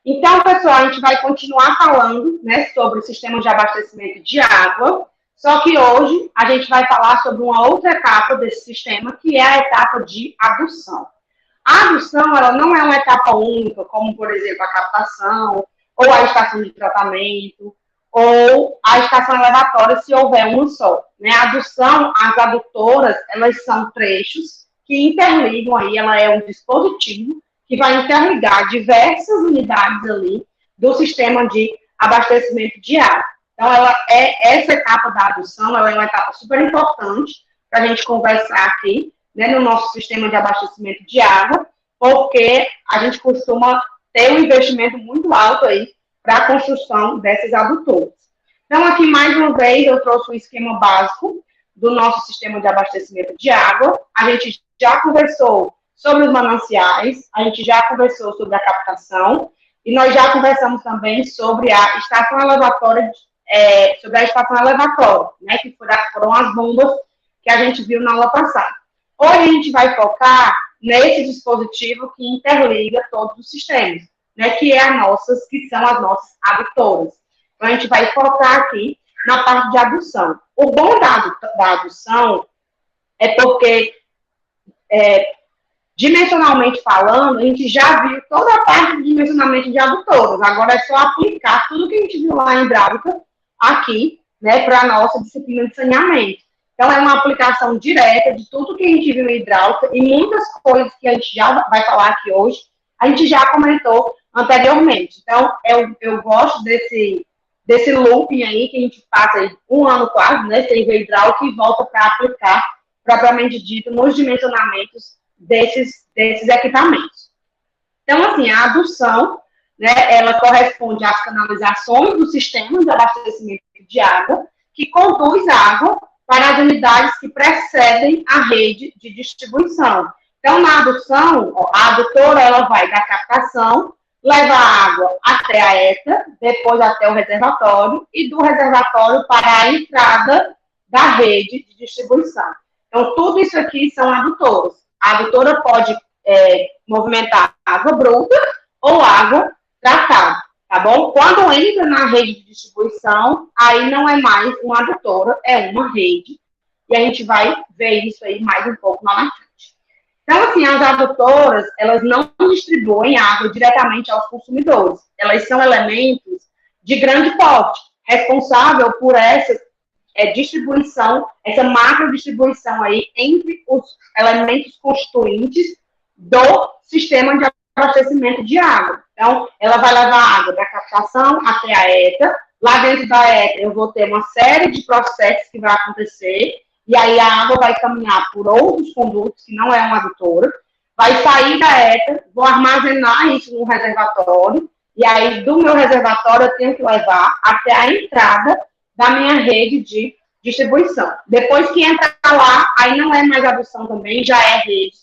Então, pessoal, a gente vai continuar falando, né, sobre o sistema de abastecimento de água, só que hoje a gente vai falar sobre uma outra etapa desse sistema, que é a etapa de adução. A adução, ela não é uma etapa única, como, por exemplo, a captação, ou a estação de tratamento, ou a estação elevatória, se houver uma só. Né? A adução, as adutoras, elas são trechos que interligam aí, ela é um dispositivo que vai interligar diversas unidades ali do sistema de abastecimento de água. Então, essa etapa da adução, ela é uma etapa super importante para a gente conversar aqui, né, no nosso sistema de abastecimento de água, porque a gente costuma ter um investimento muito alto aí para a construção desses adutores. Então, aqui, mais uma vez, eu trouxe um esquema básico do nosso sistema de abastecimento de água. A gente já conversou sobre os mananciais, a gente já conversou sobre a captação, e nós já conversamos também sobre a estação elevatória, né, que foram as bombas que a gente viu na aula passada. Hoje a gente vai focar nesse dispositivo que interliga todos os sistemas, né, que são as nossas adutoras. Então, a gente vai focar aqui na parte de adução. O bom da adução é porque, dimensionalmente falando, a gente já viu toda a parte de dimensionamento de adutoras. Agora é só aplicar tudo que a gente viu lá em hidráulica aqui, né, para a nossa disciplina de saneamento. Então, é uma aplicação direta de tudo que a gente viu em hidráulica e muitas coisas que a gente já vai falar aqui hoje, a gente já comentou anteriormente. Então, eu gosto desse looping aí, que a gente passa aí um ano quase, né, sem ver hidráulica e volta para aplicar, propriamente dito, nos dimensionamentos desses equipamentos. Então, assim, a adução, né, ela corresponde às canalizações do sistema de abastecimento de água, que conduz água para as unidades que precedem a rede de distribuição. Então, na adução, a adutora, ela vai da captação, leva a água até a ETA, depois até o reservatório, e do reservatório para a entrada da rede de distribuição. Então, tudo isso aqui são adutoras. A adutora pode movimentar água bruta ou água tratada, tá bom? Quando entra na rede de distribuição, aí não é mais uma adutora, é uma rede. E a gente vai ver isso aí mais um pouco lá na frente. Então, assim, as adutoras, elas não distribuem água diretamente aos consumidores. Elas são elementos de grande porte, responsável por essa distribuição, essa macro distribuição aí entre os elementos constituintes do sistema de abastecimento de água. Então, ela vai levar água da captação até a ETA. Lá dentro da ETA, eu vou ter uma série de processos que vai acontecer, e aí a água vai caminhar por outros condutos, que não é uma adutora, vai sair da ETA, vou armazenar isso no reservatório, e aí do meu reservatório eu tenho que levar até a entrada da minha rede de distribuição. Depois que entra lá, aí não é mais adução também, já é rede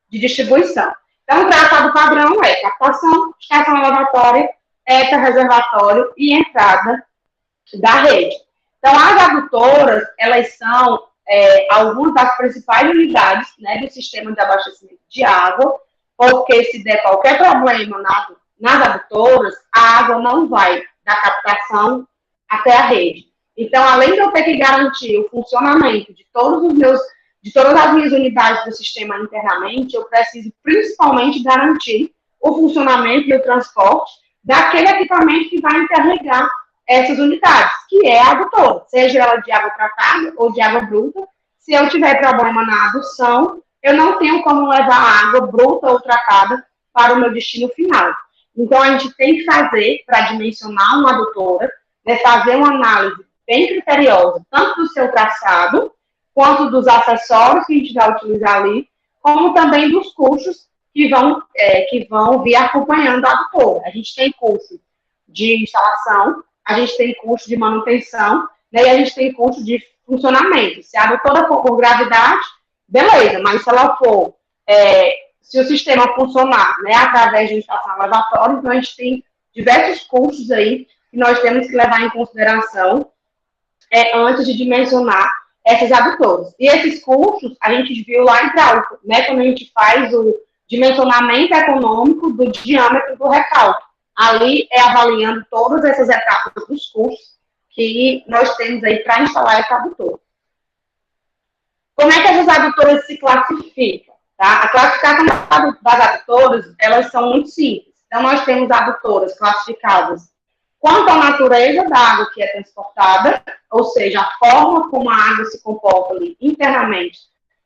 de distribuição. Então, o traçado padrão é captação, estação elevatória, ETA, reservatório e entrada da rede. Então, as adutoras, elas são algumas das principais unidades, né, do sistema de abastecimento de água, porque se der qualquer problema nas adutoras, a água não vai da captação até a rede. Então, além de eu ter que garantir o funcionamento de todas as minhas unidades do sistema internamente, eu preciso principalmente garantir o funcionamento e o transporte daquele equipamento que vai interligar essas unidades, que é a adutora, seja ela de água tratada ou de água bruta. Se eu tiver problema na adução, eu não tenho como levar água bruta ou tratada para o meu destino final. Então, a gente tem que fazer, para dimensionar uma adutora, né, fazer uma análise bem criteriosa, tanto do seu traçado, quanto dos acessórios que a gente vai utilizar ali, como também dos custos que vão vir acompanhando a adutora. A gente tem custo de instalação, a gente tem custo de manutenção, né, e a gente tem custo de funcionamento. Se a adutora for por gravidade, beleza, mas se ela for, se o sistema funcionar, né, através de estação elevatória, então a gente tem diversos custos aí que nós temos que levar em consideração antes de dimensionar essas adutoras. E esses custos a gente viu lá em hidráulica, né, quando a gente faz o dimensionamento econômico do diâmetro do recalque. Ali é avaliando todas essas etapas dos custos que nós temos aí para instalar essa adutora. Como é que essas adutoras se classificam? Tá? A classificação das adutoras, elas são muito simples. Então, nós temos adutoras classificadas quanto à natureza da água que é transportada, ou seja, a forma como a água se comporta ali internamente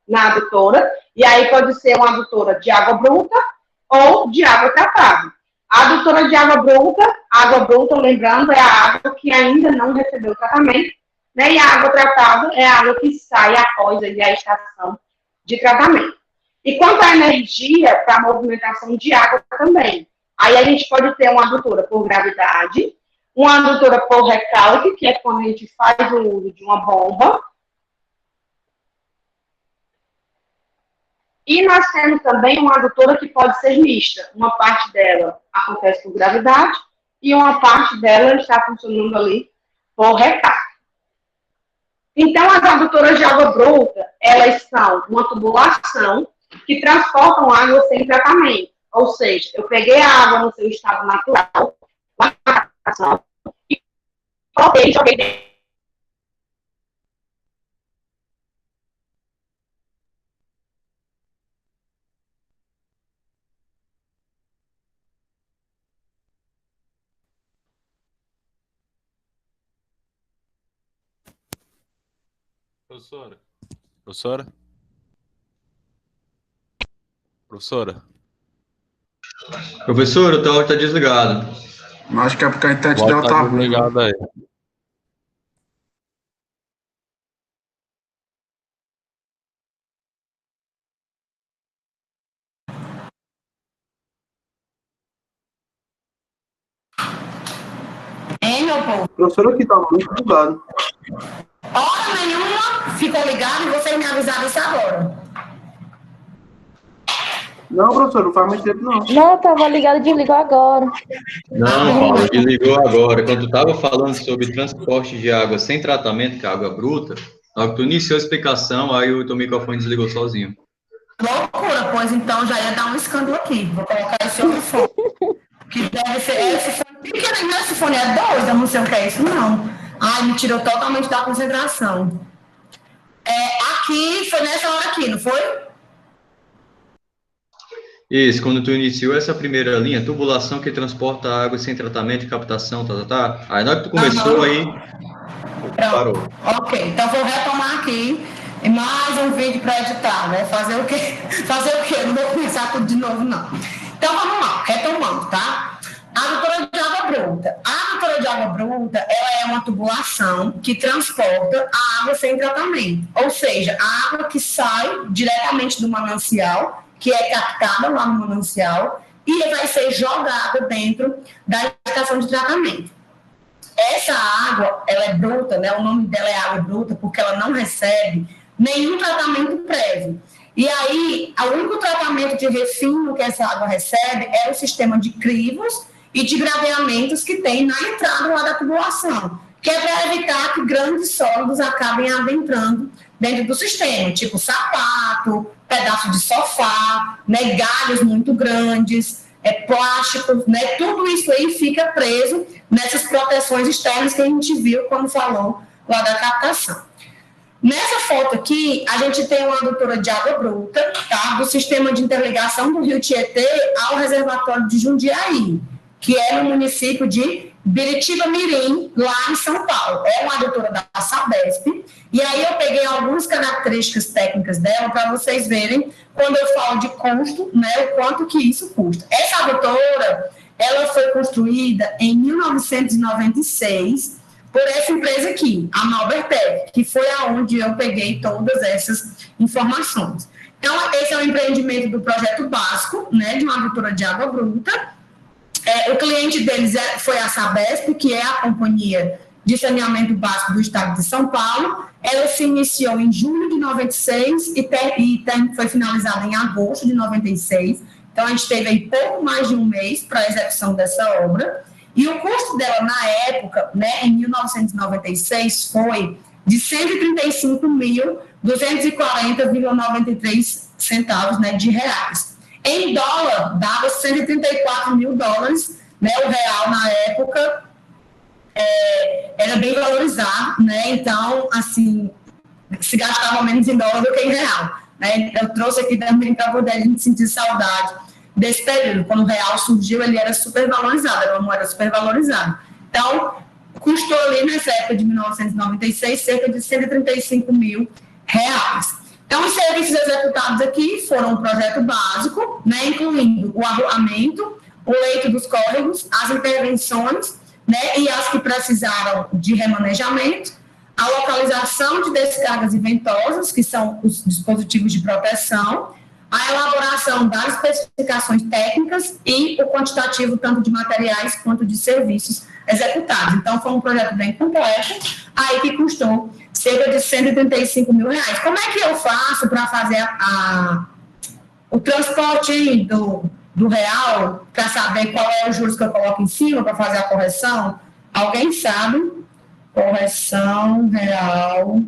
na adutora, e aí pode ser uma adutora de água bruta ou de água tratada. A adutora de água bruta, lembrando, é a água que ainda não recebeu tratamento, né? E a água tratada é a água que sai após ali, a estação de tratamento. E quanto à energia para a movimentação de água também, aí a gente pode ter uma adutora por gravidade, uma adutora por recalque, que é quando a gente faz o uso de uma bomba. E nós temos também uma adutora que pode ser mista. Uma parte dela acontece por gravidade e uma parte dela está funcionando ali por recalque. Então, as adutoras de água bruta, elas são uma tubulação que transportam água sem tratamento. Ou seja, eu peguei a água no seu estado natural, lá na captação, e joguei dentro. Professora? Professora? Professora? Professor, o teu áudio está desligado. Acho que é porque a internet dela tá ruim. Desligado aí. Hein, meu povo? Professor, aqui tá muito bugado. Hora nenhuma, ficou ligado e vocês me avisaram isso agora. Não, professor, não faz muito tempo, não. Não, tava ligado e desligou agora. Não, Paulo, desligou agora. Quando tu estava falando sobre transporte de água sem tratamento, que é água bruta, na hora que tu iniciou a explicação, aí o teu microfone desligou sozinho. Loucura, pois então já ia dar um escândalo aqui. Vou colocar esse outro fone. Que deve ser esse fone. Pequeno, esse fone é 2, eu não sei o que é isso, não. Ai, me tirou totalmente da concentração. Aqui, foi nessa hora aqui, não foi? Isso, quando tu iniciou essa primeira linha, tubulação que transporta água sem tratamento, captação, tá. Aí na hora que tu começou, aí parou. Ok, então vou retomar aqui mais um vídeo para editar, né? Fazer o quê? Fazer o quê? Não vou começar tudo de novo, não. Então vamos lá, retomando, tá? A adutora de água bruta. A adutora de água bruta, ela é uma tubulação que transporta a água sem tratamento. Ou seja, a água que sai diretamente do manancial, que é captada lá no manancial, e vai ser jogada dentro da estação de tratamento. Essa água, ela é bruta, né? O nome dela é água bruta, porque ela não recebe nenhum tratamento prévio. E aí, o único tratamento de refino que essa água recebe é o sistema de crivos e de graveamentos que tem na entrada lá da tubulação, que é para evitar que grandes sólidos acabem adentrando dentro do sistema, tipo sapato, pedaço de sofá, né, galhos muito grandes, plásticos, né, tudo isso aí fica preso nessas proteções externas que a gente viu quando falou lá da captação. Nessa foto aqui, a gente tem uma adutora de água bruta, tá, do sistema de interligação do Rio Tietê ao reservatório de Jundiaí, que é no município de Biritiba Mirim, lá em São Paulo. É uma adutora da Sabesp. E aí eu peguei algumas características técnicas dela para vocês verem, quando eu falo de custo, né, o quanto que isso custa. Essa adutora, ela foi construída em 1996 por essa empresa aqui, a Malbertec, que foi aonde eu peguei todas essas informações. Então, esse é o empreendimento do projeto básico, né, de uma adutora de água bruta. O cliente deles foi a Sabesp, que é a companhia de saneamento básico do estado de São Paulo. Ela se iniciou em julho de 96 e foi finalizada em agosto de 96. Então, a gente teve aí pouco mais de um mês para a execução dessa obra. E o custo dela, na época, né, em 1996, foi de R$ 135.240,93 né, de reais. Em dólar, dava US$ 134 mil né, o real na época era bem valorizado, né, então, assim, se gastava menos em dólar do que em real, né, eu trouxe aqui também para poder a gente sentir saudade desse período, quando o real surgiu, ele era super valorizado, era uma moeda super valorizada, então, custou ali nessa época de 1996 cerca de 135 mil reais. Então, os serviços executados aqui foram um projeto básico, né, incluindo o arruamento, o leito dos córregos, as intervenções, né, e as que precisaram de remanejamento, a localização de descargas e ventosas, que são os dispositivos de proteção, a elaboração das especificações técnicas e o quantitativo tanto de materiais quanto de serviços executados. Então, foi um projeto bem complexo, aí que custou cerca de 135 mil reais. Como é que eu faço para fazer o transporte do real, para saber qual é os juros que eu coloco em cima para fazer a correção? Alguém sabe? Correção real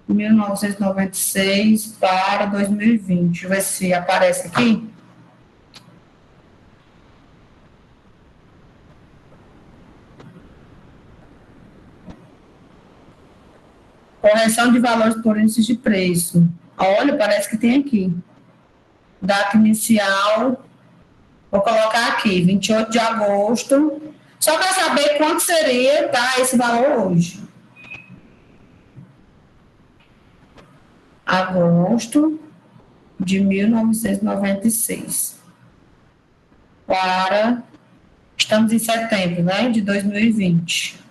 1996 para 2020. Deixa eu ver se aparece aqui. Correção de valores por índice de preço. Olha, parece que tem aqui. Data inicial, vou colocar aqui, 28 de agosto. Só para saber quanto seria, tá, esse valor hoje. Agosto de 1996. Estamos em setembro, né, de 2020.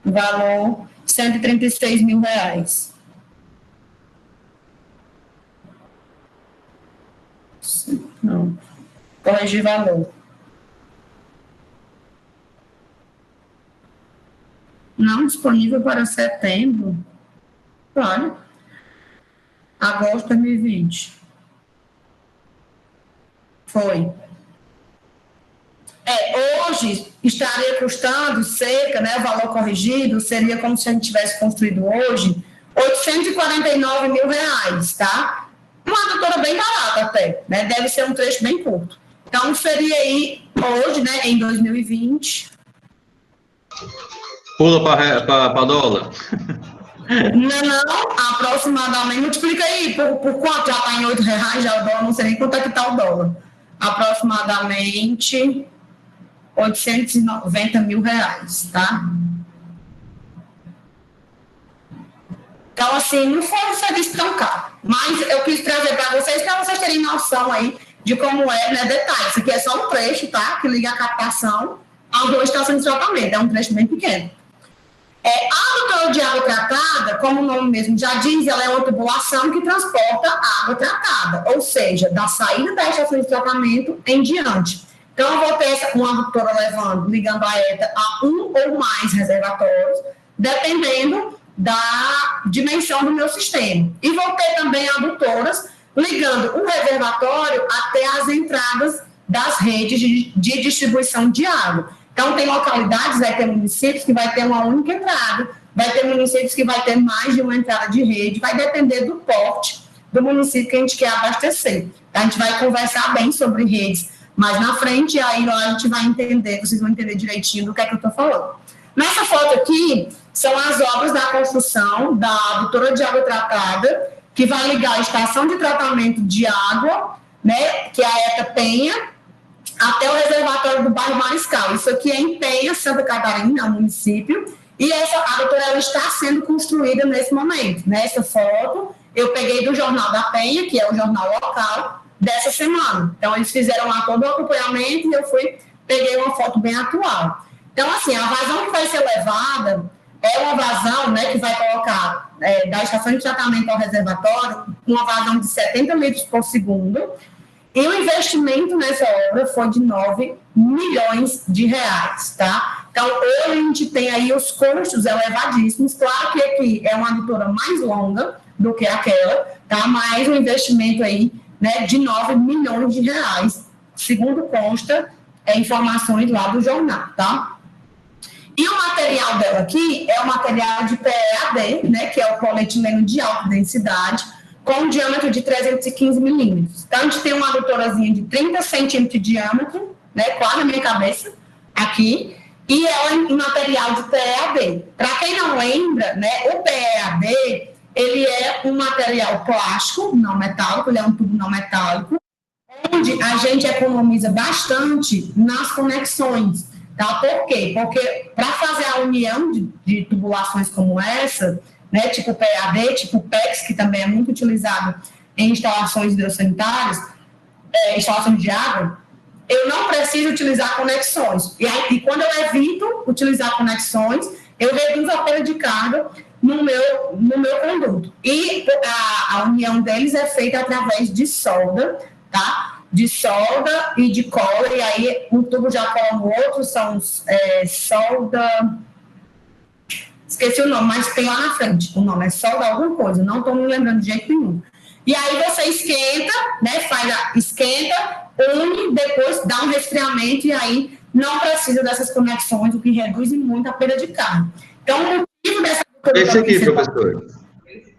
Valor 136 mil reais. Não. Corrigir valor. Não disponível para setembro. Olha. Agosto de 2020. Foi. Hoje estaria custando cerca, né, o valor corrigido seria como se a gente tivesse construído hoje 849 mil reais, tá? Uma adutora bem barata até, né? Deve ser um trecho bem curto. Então, seria aí hoje, né, em 2020. Pula para dólar. Não, aproximadamente, multiplica aí, por quanto? Já está em R$8 já o dólar, não sei nem quanto é que está o dólar. Aproximadamente 890 mil reais, tá? Então, assim, não foi um serviço tão caro. Mas eu quis trazer para vocês terem noção aí de como é, né, detalhes. Isso aqui é só um trecho, tá? Que liga a captação a uma estação de tratamento. É um trecho bem pequeno. A adutora de água tratada, como o nome mesmo já diz, ela é uma tubulação que transporta água tratada, ou seja, da saída da estação de tratamento em diante. Então, eu vou ter uma adutora ligando a ETA a um ou mais reservatórios, dependendo da dimensão do meu sistema. E vou ter também adutoras ligando um reservatório até as entradas das redes de distribuição de água. Então, tem localidades, vai ter municípios que vai ter uma única entrada, vai ter municípios que vai ter mais de uma entrada de rede, vai depender do porte do município que a gente quer abastecer. A gente vai conversar bem sobre redes mais na frente, e aí a gente vai entender, vocês vão entender direitinho do que é que eu estou falando. Nessa foto aqui, são as obras da construção da adutora de água tratada, que vai ligar a estação de tratamento de água, né, que é a ETA Penha, até o reservatório do bairro Mariscal. Isso aqui é em Penha, Santa Catarina, município, e essa adutora ela está sendo construída nesse momento. Nessa foto, eu peguei do Jornal da Penha, que é o jornal local, dessa semana. Então, eles fizeram lá todo o acompanhamento e eu peguei uma foto bem atual. Então, assim, a vazão que vai ser levada é uma vazão, né, que vai colocar da estação de tratamento ao reservatório uma vazão de 70 litros por segundo, e o investimento nessa obra foi de 9 milhões de reais, tá? Então, hoje a gente tem aí os custos elevadíssimos. Claro que aqui é uma adutora mais longa do que aquela, tá? Mas o investimento aí, né, de 9 milhões de reais, segundo consta, informações lá do jornal, tá? E o material dela aqui é o material de PEAD, né, que é o polietileno de alta densidade, com um diâmetro de 315 milímetros. Então, a gente tem uma adutorazinha de 30 centímetros de diâmetro, né, quase a minha cabeça, aqui, e ela em material de PEAD. Para quem não lembra, né, o PEAD, ele é um material plástico, não metálico, ele é um tubo não metálico, onde a gente economiza bastante nas conexões. Tá? Por quê? Porque para fazer a união de tubulações como essa, né, tipo PEAD, tipo PEX, que também é muito utilizado em instalações hidrossanitárias, instalações de água, eu não preciso utilizar conexões. E quando eu evito utilizar conexões, eu reduzo a perda de carga no meu conduto. E a união deles é feita através de solda, tá? De solda e de cola, e aí um tubo já cola no outro, são solda... Esqueci o nome, mas tem lá na frente. O nome é solda alguma coisa, não estou me lembrando de jeito nenhum. E aí você esquenta, né? Esquenta, une, depois dá um resfriamento e aí não precisa dessas conexões, o que reduz muito a perda de carga. Então, o motivo dessa... Esse aqui, professor.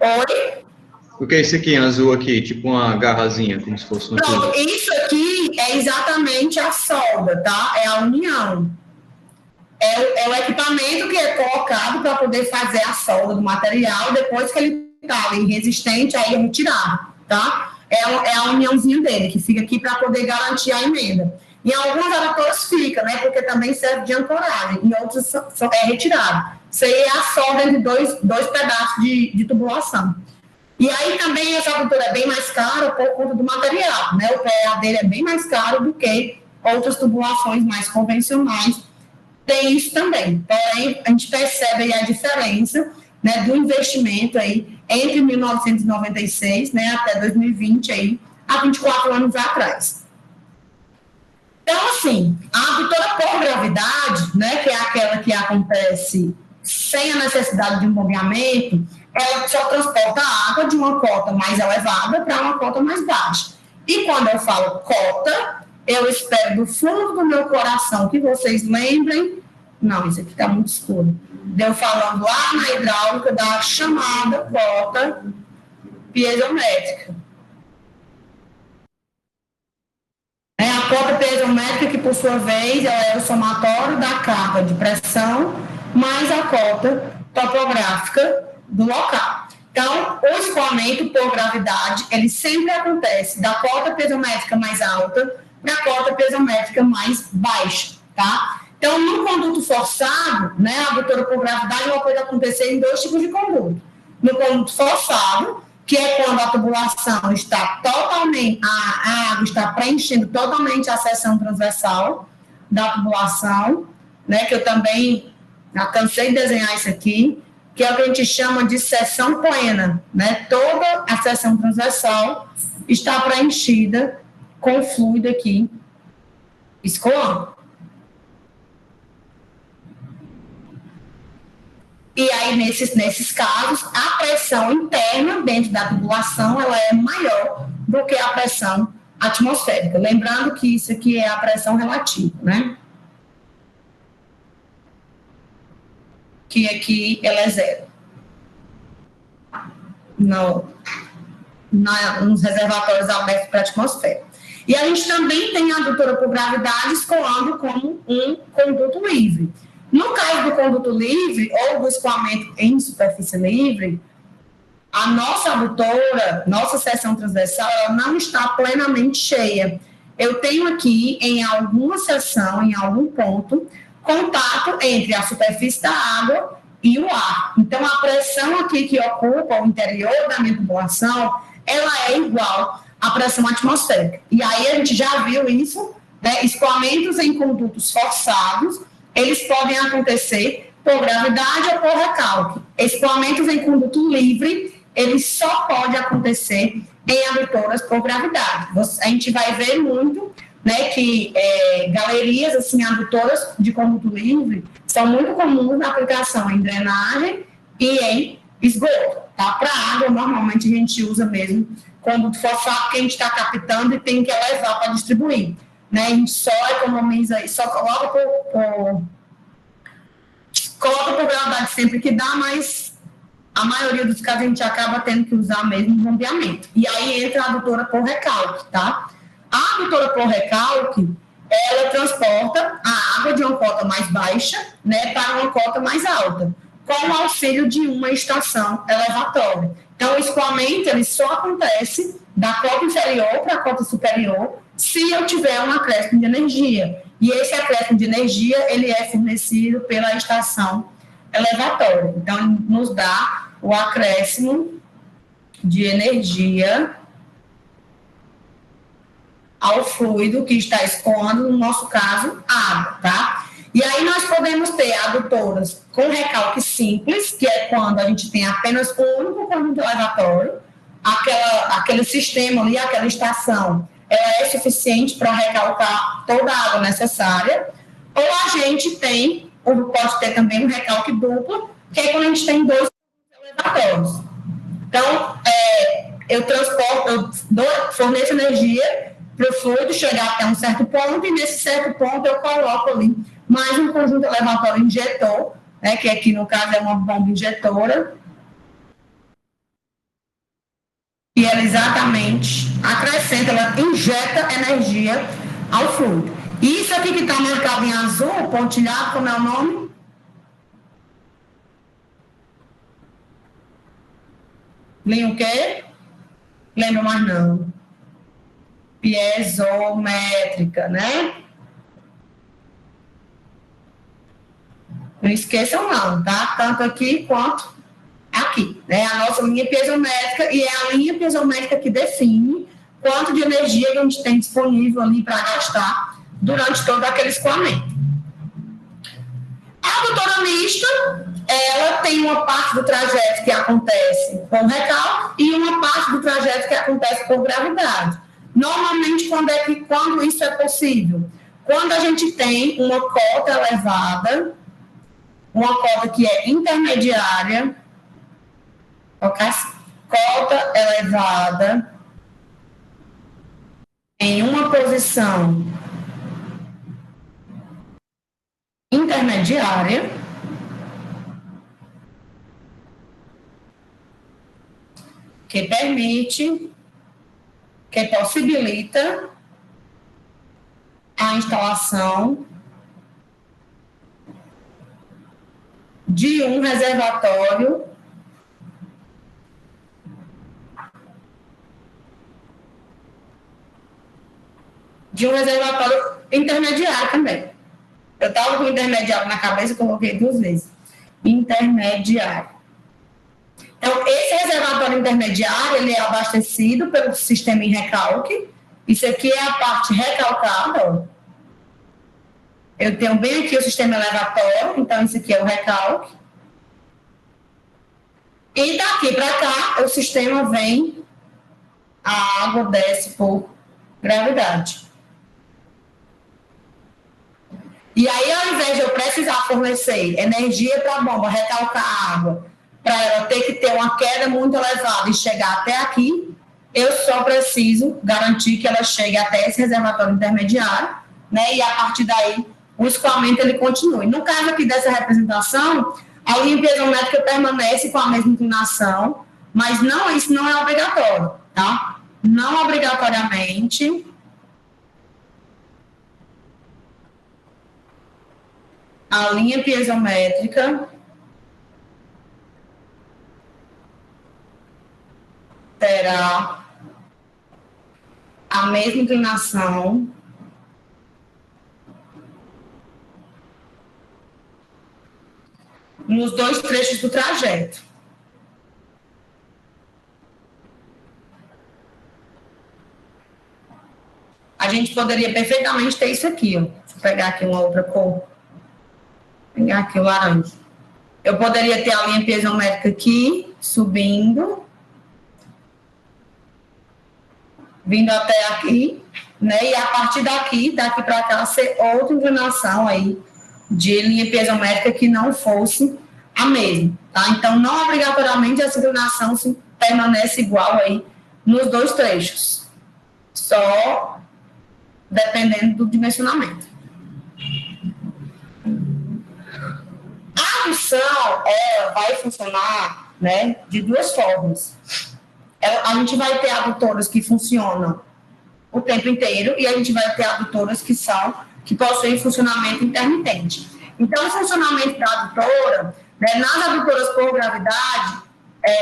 Oi? O que é esse aqui, azul aqui? Tipo uma garrazinha, como se fosse um tubo. Não, isso aqui é exatamente a solda, tá? É a união. É o equipamento que é colocado para poder fazer a solda do material, depois que ele está ali resistente, aí é retirado, tá? É a uniãozinha dele, que fica aqui para poder garantir a emenda. Em alguns adutores fica, né? Porque também serve de ancoragem, em outros é retirado. Isso aí é a solda entre dois pedaços de tubulação. E aí também essa adutora é bem mais cara por conta do material, né? O PEA dele é bem mais caro do que outras tubulações mais convencionais. Tem isso também. Porém, a gente percebe aí a diferença, né, do investimento aí entre 1996, né, até 2020 aí, há 24 anos atrás. Então, assim, a adutora por gravidade, né, que é aquela que acontece sem a necessidade de um bombeamento, ela só transporta a água de uma cota mais elevada para uma cota mais baixa. E quando eu falo cota, eu espero do fundo do meu coração que vocês lembrem, não, isso aqui está muito escuro, de eu falando lá na hidráulica da chamada cota piezométrica. A cota piezométrica, que por sua vez ela é o somatório da carga de pressão mais a cota topográfica do local. Então, o escoamento por gravidade, ele sempre acontece da cota piezométrica mais alta para a cota piezométrica mais baixa, tá? Então, no conduto forçado, né, a adutora por gravidade ela pode acontecer em dois tipos de conduto. No conduto forçado, que é quando a tubulação está totalmente, a água está preenchendo totalmente a seção transversal da tubulação, né, que eu também já cansei de desenhar isso aqui, que é o que a gente chama de seção plena, né? Toda a seção transversal está preenchida com fluido aqui escoando. E aí, nesses casos, a pressão interna dentro da tubulação ela é maior do que a pressão atmosférica. Lembrando que isso aqui é a pressão relativa, né? Que aqui ela é zero. Nos reservatórios abertos para a atmosfera. E a gente também tem a adutora por gravidade escoando como um conduto livre. No caso do conduto livre, ou do escoamento em superfície livre, a nossa adutora, nossa seção transversal, ela não está plenamente cheia. Eu tenho aqui, em alguma seção, em algum ponto, contato entre a superfície da água e o ar. Então, a pressão aqui que ocupa o interior da minha tubulação, ela é igual à pressão atmosférica. E aí a gente já viu isso, né? Escoamentos em condutos forçados, eles podem acontecer por gravidade ou por recalque. Escoamentos em conduto livre, eles só podem acontecer em adutoras por gravidade. A gente vai ver muito, né, que galerias, assim, adutoras de conduto livre são muito comuns na aplicação em drenagem e em esgoto. Tá? Para água, normalmente a gente usa mesmo conduto forçado, porque a gente está captando e tem que elevar para distribuir. Né? A gente só economiza, só coloca por gravidade sempre que dá, mas a maioria dos casos a gente acaba tendo que usar mesmo o bombeamento. E aí entra a adutora por recalque, tá? A adutora por recalque, ela transporta a água de uma cota mais baixa, né, para uma cota mais alta, com o auxílio de uma estação elevatória. Então, o escoamento, ele só acontece da cota inferior para a cota superior, se eu tiver um acréscimo de energia. E esse acréscimo de energia, ele é fornecido pela estação elevatória. Então, ele nos dá o acréscimo de energia ao fluido que está escoando, no nosso caso, água, tá? E aí nós podemos ter adutoras com recalque simples, que é quando a gente tem apenas um único conjunto elevatório, aquele sistema ali, aquela estação, ela é suficiente para recalcar toda a água necessária, ou a gente pode ter também um recalque duplo, que é quando a gente tem dois elevatórios. Então, eu forneço energia para o fluido chegar até um certo ponto, e nesse certo ponto eu coloco ali mais um conjunto elevatório injetor, né, que aqui no caso é uma bomba injetora, e ela exatamente acrescenta, ela injeta energia ao fluido. E isso aqui que está marcado em azul, pontilhado, como é o nome? Linha o quê? Lembra mais não. Piezométrica, né? Não esqueçam não, tá? Tanto aqui quanto aqui, né? A nossa linha piezométrica, e é a linha piezométrica que define quanto de energia que a gente tem disponível ali para gastar durante todo aquele escoamento. A adutora mista, ela tem uma parte do trajeto que acontece com recalque e uma parte do trajeto que acontece por gravidade. Normalmente, quando isso é possível? Quando a gente tem uma cota elevada, uma cota que é intermediária, cota elevada em uma posição intermediária, que possibilita a instalação de um reservatório intermediário também. Eu estava com intermediário na cabeça e coloquei 2 vezes. Intermediário. Então, esse reservatório intermediário, ele é abastecido pelo sistema em recalque. Isso aqui é a parte recalcada, ó. Eu tenho bem aqui o sistema elevatório, então isso aqui é o recalque. E daqui para cá, o sistema vem, a água desce por gravidade. E aí, ao invés de eu precisar fornecer energia para a bomba recalcar a água, para ela ter que ter uma queda muito elevada e chegar até aqui, eu só preciso garantir que ela chegue até esse reservatório intermediário, né? E a partir daí, o escoamento ele continue. No caso aqui dessa representação, a linha piezométrica permanece com a mesma inclinação, mas isso não é obrigatório, tá? Não obrigatoriamente a linha piezométrica terá a mesma inclinação nos 2 trechos do trajeto. A gente poderia perfeitamente ter isso aqui, ó. Deixa eu pegar aqui uma outra cor. Vou pegar aqui o laranja. Eu poderia ter a linha piezométrica aqui, subindo, vindo até aqui, né? E a partir daqui para cá, ser outra inclinação aí de linha piezométrica que não fosse a mesma, tá? Então, não obrigatoriamente essa inclinação permanece igual aí nos 2 trechos, só dependendo do dimensionamento. A adução, ela vai funcionar né, de duas formas. A gente vai ter adutoras que funcionam o tempo inteiro e a gente vai ter adutoras que possuem funcionamento intermitente. Então, o funcionamento da adutora, né, nas adutoras por gravidade,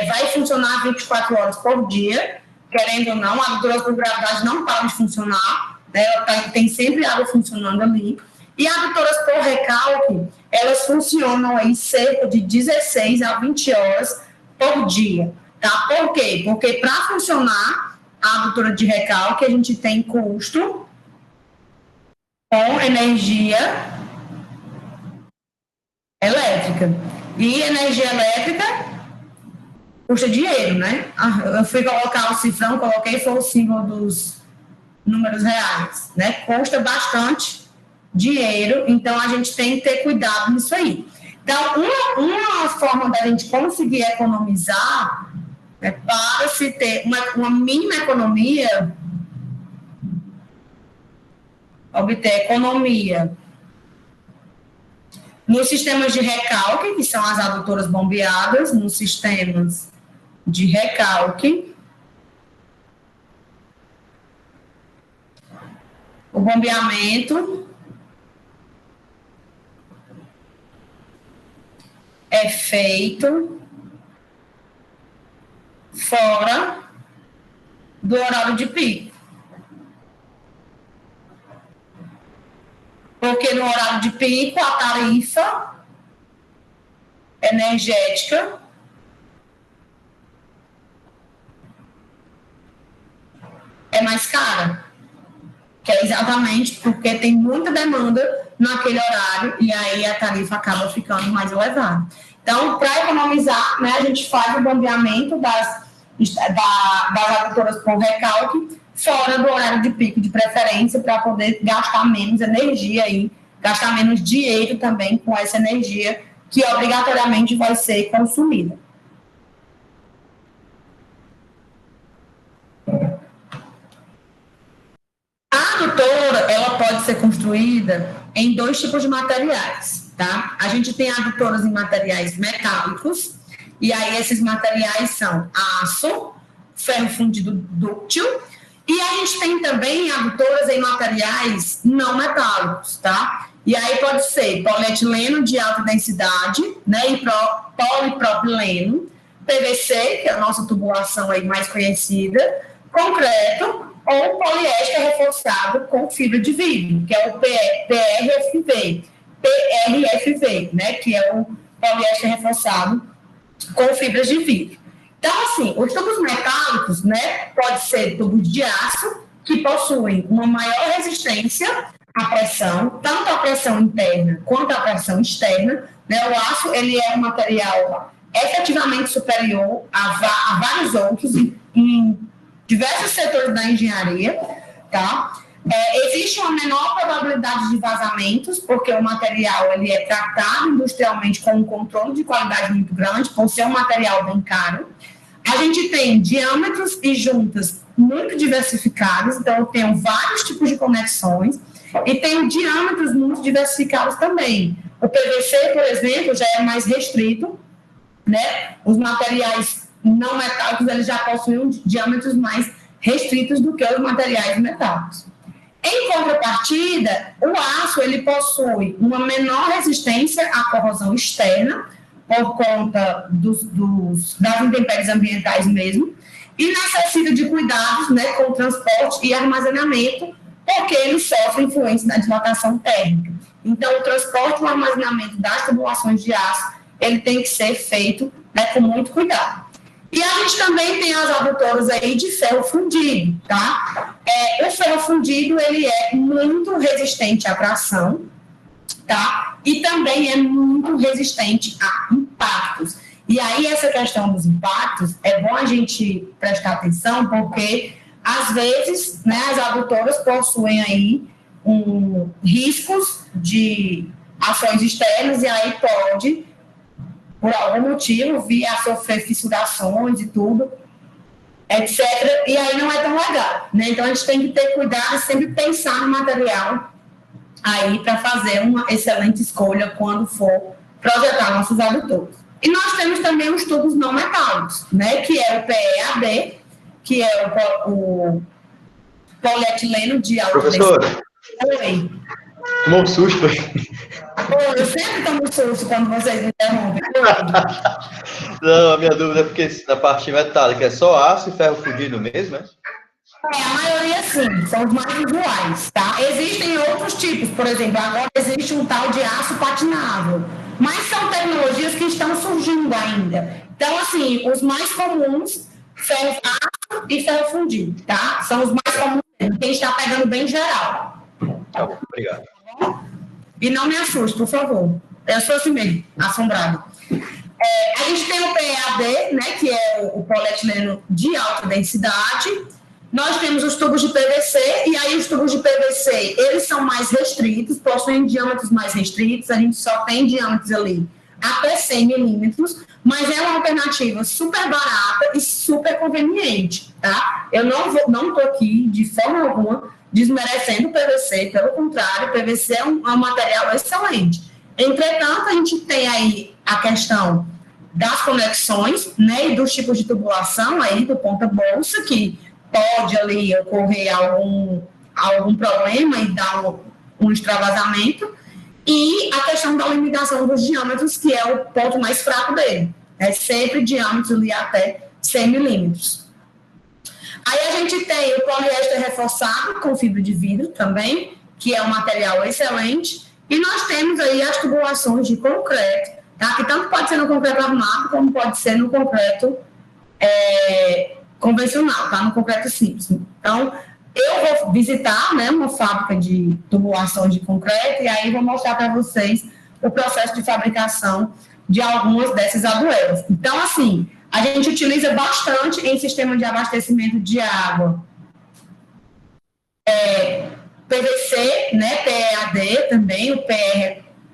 vai funcionar 24 horas por dia, querendo ou não, adutoras por gravidade não param de funcionar, né, tem sempre água funcionando ali. E adutoras por recalque, elas funcionam aí cerca de 16 a 20 horas por dia. Tá? Por quê? Porque para funcionar a adutora de recalque, a gente tem custo com energia elétrica. E energia elétrica custa dinheiro, né? Eu fui colocar o cifrão, coloquei foi o símbolo dos números reais, né? Custa bastante dinheiro, então a gente tem que ter cuidado nisso aí. Então, uma forma da gente conseguir economizar para se ter uma mínima economia, obter economia nos sistemas de recalque, que são as adutoras bombeadas, nos sistemas de recalque, o bombeamento é feito fora do horário de pico. Porque no horário de pico, a tarifa energética é mais cara. Que é exatamente porque tem muita demanda naquele horário e aí a tarifa acaba ficando mais elevada. Então, para economizar, né, a gente faz o bombeamento das adutoras por recalque fora do horário de pico de preferência para poder gastar menos energia e gastar menos dinheiro também com essa energia que obrigatoriamente vai ser consumida. A adutora, ela pode ser construída em dois tipos de materiais, tá? A gente tem adutoras em materiais metálicos, e aí esses materiais são aço, ferro fundido dúctil, e a gente tem também adutoras em materiais não metálicos, tá? E aí pode ser polietileno de alta densidade, né, e polipropileno, PVC, que é a nossa tubulação aí mais conhecida, concreto, ou poliéster reforçado com fibra de vidro, que é o PRFV, né, que é o poliéster reforçado com fibras de vidro. Então, assim, os tubos metálicos, né, pode ser tubos de aço, que possuem uma maior resistência à pressão, tanto a pressão interna quanto a pressão externa, né. O aço, ele é um material efetivamente superior a vários outros em diversos setores da engenharia, tá? Existe uma menor probabilidade de vazamentos, porque o material ele é tratado industrialmente com um controle de qualidade muito grande, por ser um material bem caro. A gente tem diâmetros e juntas muito diversificados, então eu tenho vários tipos de conexões, e tenho diâmetros muito diversificados também. O PVC, por exemplo, já é mais restrito, né? Os materiais não metálicos eles já possuem diâmetros mais restritos do que os materiais metálicos. Em contrapartida, o aço ele possui uma menor resistência à corrosão externa, por conta das intempéries ambientais mesmo, e necessita de cuidados, né, com o transporte e armazenamento, porque ele sofre influência da dilatação térmica. Então, o transporte e o armazenamento das tubulações de aço, ele tem que ser feito, né, com muito cuidado. E a gente também tem as adutoras aí de ferro fundido, tá? O ferro fundido, ele é muito resistente à tração, tá? E também é muito resistente a impactos. E aí, essa questão dos impactos, é bom a gente prestar atenção, porque, às vezes, né, as adutoras possuem aí riscos de ações externas, e aí pode, por algum motivo, vir a sofrer fissurações e tudo, etc. E aí não é tão legal, né? Então, a gente tem que ter cuidado e sempre pensar no material aí para fazer uma excelente escolha quando for projetar nossos adutores. E nós temos também os tubos não metálicos, né, que é o PEAD, que é o polietileno de alta Professora, densidade. tomou um susto. Eu sempre tomo susto quando vocês me interrompem. Não, a minha dúvida é porque na parte metálica é só aço e ferro fundido mesmo, né? A maioria sim, são os mais usuais, tá? Existem outros tipos, por exemplo, agora existe um tal de aço patinável, mas são tecnologias que estão surgindo ainda. Então, assim, os mais comuns, ferro aço e ferro fundido, tá? São os mais comuns, quem está pegando bem geral. Tá bom, obrigado. E não me assuste, por favor. Eu sou assim mesmo, assombrado. A gente tem o PEAD, né, que é o polietileno de alta densidade. Nós temos os tubos de PVC, e aí os tubos de PVC, eles são mais restritos, possuem diâmetros mais restritos, a gente só tem diâmetros ali até 100 milímetros, mas é uma alternativa super barata e super conveniente, tá? Eu não estou aqui, de forma alguma, desmerecendo o PVC, pelo contrário, o PVC é um material excelente. Entretanto, a gente tem aí a questão das conexões, né, e dos tipos de tubulação aí do ponta-bolsa, que pode ali ocorrer algum problema e dar um extravasamento, e a questão da limitação dos diâmetros, que é o ponto mais fraco dele. É sempre diâmetro ali até 100 milímetros. Aí a gente tem o poliéster reforçado com fibra de vidro também, que é um material excelente, e nós temos aí as tubulações de concreto, tá? Que tanto pode ser no concreto armado, como pode ser no concreto convencional, tá? No concreto simples. Então, eu vou visitar, né, uma fábrica de tubulação de concreto, e aí vou mostrar para vocês o processo de fabricação de algumas dessas aduelas. Então, assim, a gente utiliza bastante em sistema de abastecimento de água. PVC, né, PEAD também, o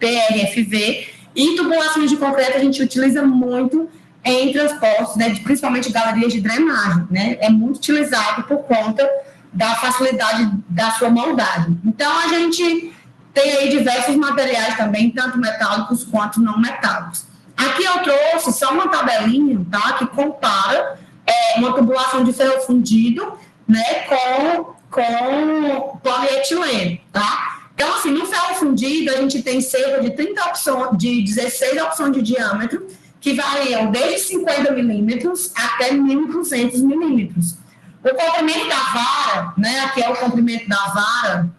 PRFV, e tubulações de concreto a gente utiliza muito em transportes, né, principalmente galerias de drenagem, né, é muito utilizado por conta da facilidade da sua moldagem. Então, a gente tem aí diversos materiais também, tanto metálicos quanto não metálicos. Aqui eu trouxe só uma tabelinha, tá, que compara uma tubulação de ferro fundido, né, com polietileno, tá? Então, assim, no ferro fundido, a gente tem cerca de 16 opções de diâmetro, que variam desde 50 milímetros até 1.200 milímetros. O comprimento da vara, né, aqui é o comprimento da vara,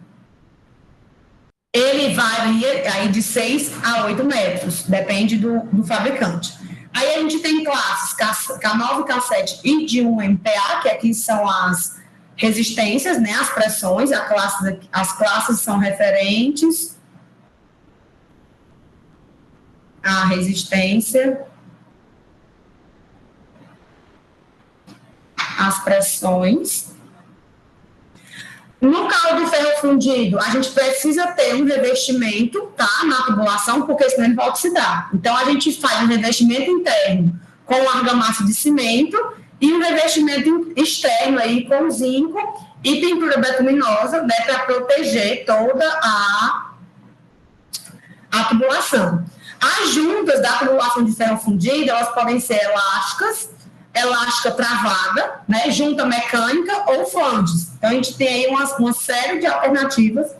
ele varia aí de 6 a 8 metros, depende do fabricante. Aí a gente tem classes K9, K7 e de 1 MPa, que aqui são as resistências, né, as pressões, as classes são referentes à resistência, as pressões. No caso do ferro fundido, a gente precisa ter um revestimento, tá, na tubulação, porque senão ele vai oxidar. Então, a gente faz um revestimento interno com argamassa de cimento e um revestimento externo aí com zinco e pintura betuminosa, né, para proteger toda a tubulação. As juntas da tubulação de ferro fundido, elas podem ser elástica travada, né, junta mecânica ou flanges. Então, a gente tem aí uma série de alternativas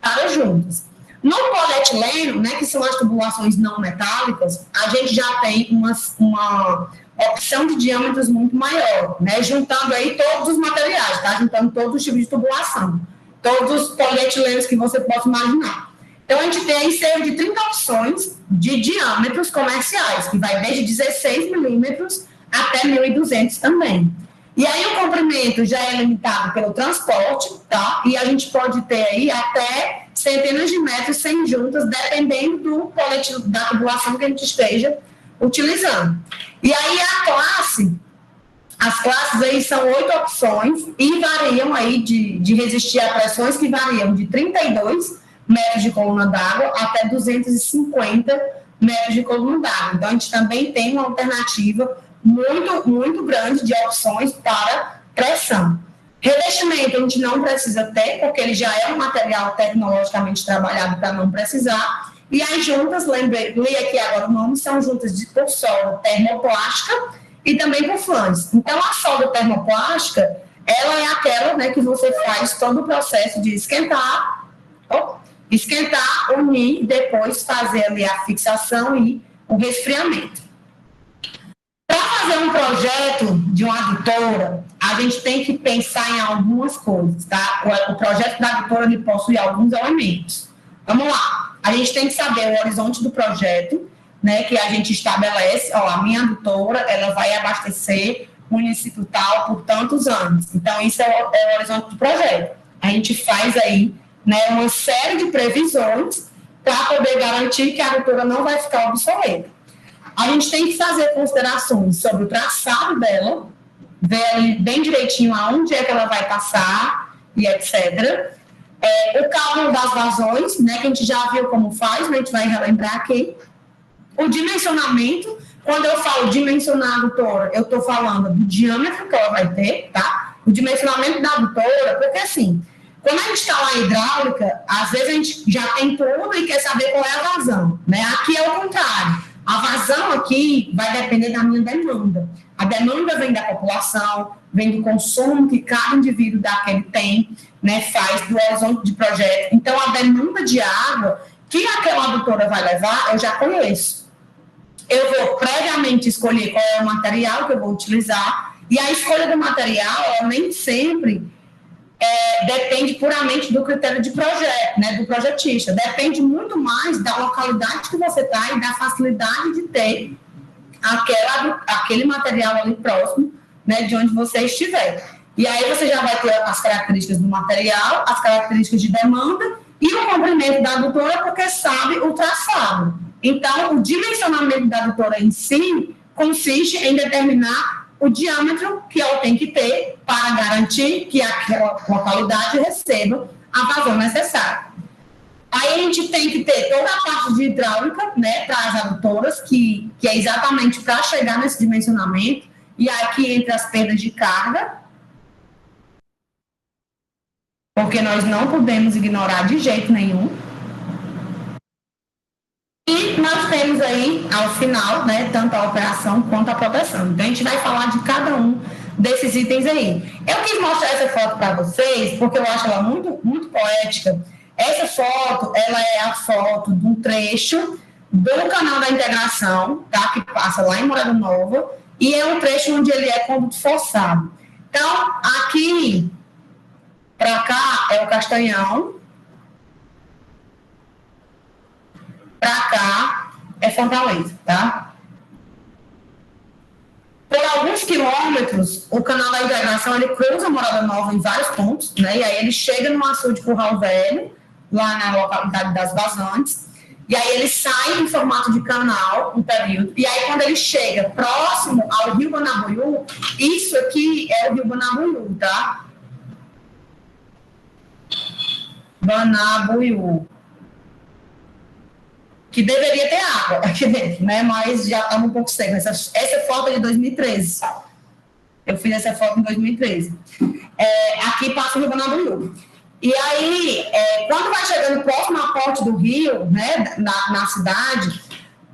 para juntas. No polietileno, né, que são as tubulações não metálicas, a gente já tem uma opção de diâmetros muito maior, né, juntando aí todos os materiais, tá? Juntando todos os tipos de tubulação, todos os polietilenos que você possa imaginar. Então, a gente tem aí cerca de 30 opções de diâmetros comerciais, que vai desde 16 milímetros até 1.200 também. E aí o comprimento já é limitado pelo transporte, tá? E a gente pode ter aí até centenas de metros sem juntas, dependendo da tubulação que a gente esteja utilizando. E aí as classes aí são 8 opções e variam aí de resistir a pressões que variam de 32 metros de coluna d'água até 250 metros de coluna d'água. Então, a gente também tem uma alternativa muito, muito grande de opções para pressão. Revestimento a gente não precisa ter, porque ele já é um material tecnologicamente trabalhado para não precisar. E as juntas, li aqui agora o nome, são juntas por solda termoplástica e também por flanges. Então, a solda termoplástica, ela é aquela, né, que você faz todo o processo de esquentar, unir, depois fazer ali a fixação e o resfriamento. Para fazer um projeto de uma adutora, a gente tem que pensar em algumas coisas, tá? O projeto da adutora, ele possui alguns elementos. Vamos lá. A gente tem que saber o horizonte do projeto, né, que a gente estabelece. Ó, a minha adutora, ela vai abastecer o município tal por tantos anos. Então, isso é o horizonte do projeto. A gente faz aí, né, uma série de previsões para poder garantir que a adutora não vai ficar obsoleta. A gente tem que fazer considerações sobre o traçado dela, ver bem direitinho aonde é que ela vai passar e etc. O cálculo das vazões, né, que a gente já viu como faz, mas a gente vai relembrar aqui. O dimensionamento, quando eu falo dimensionar a adutora, eu estou falando do diâmetro que ela vai ter, tá? O dimensionamento da adutora, porque assim, quando a gente está lá em hidráulica, às vezes a gente já tem tudo e quer saber qual é a vazão, né? Aqui é o contrário. A vazão aqui vai depender da minha demanda. A demanda vem da população, vem do consumo que cada indivíduo daquele tem, né, faz do horizonte de projeto. Então, a demanda de água que aquela adutora vai levar, eu já conheço. Eu vou previamente escolher qual é o material que eu vou utilizar, e a escolha do material, ela nem sempre depende puramente do critério de projeto, né, do projetista. Depende muito mais da localidade que você está e da facilidade de ter aquele material ali próximo, né, de onde você estiver. E aí você já vai ter as características do material, as características de demanda e o comprimento da adutora, porque sabe o traçado. Então, o dimensionamento da adutora em si consiste em determinar o diâmetro que ela tem que ter para garantir que aquela localidade receba a vazão necessária. Aí a gente tem que ter toda a parte de hidráulica, né, para as adutoras, que é exatamente para chegar nesse dimensionamento, e aqui entre as perdas de carga, porque nós não podemos ignorar de jeito nenhum. E nós temos aí, ao final, né, tanto a operação quanto a proteção. Então, a gente vai falar de cada um desses itens aí. Eu quis mostrar essa foto para vocês, porque eu acho ela muito, muito poética. Essa foto, ela é a foto de um trecho do canal da integração, tá, que passa lá em Morada Nova, e é um trecho onde ele é conduto forçado. Então, aqui para cá é o Castanhão, para cá é Fortaleza, tá? Por alguns quilômetros, o canal da integração, ele cruza Morada Nova em vários pontos, né? E aí ele chega no açude Curral Velho, lá na localidade das Vazantes, e aí ele sai em formato de canal, um período, e aí quando ele chega próximo ao Rio Banabuiú, isso aqui é o Rio Banabuiú, tá? Banabuiú, que deveria ter água aqui dentro, né? Mas já está um pouco seco. Essa foto é de 2013. Eu fiz essa foto em 2013. Aqui passa o Rio Banabuiú. E aí, quando vai chegando próximo à ponte do rio, né, na cidade,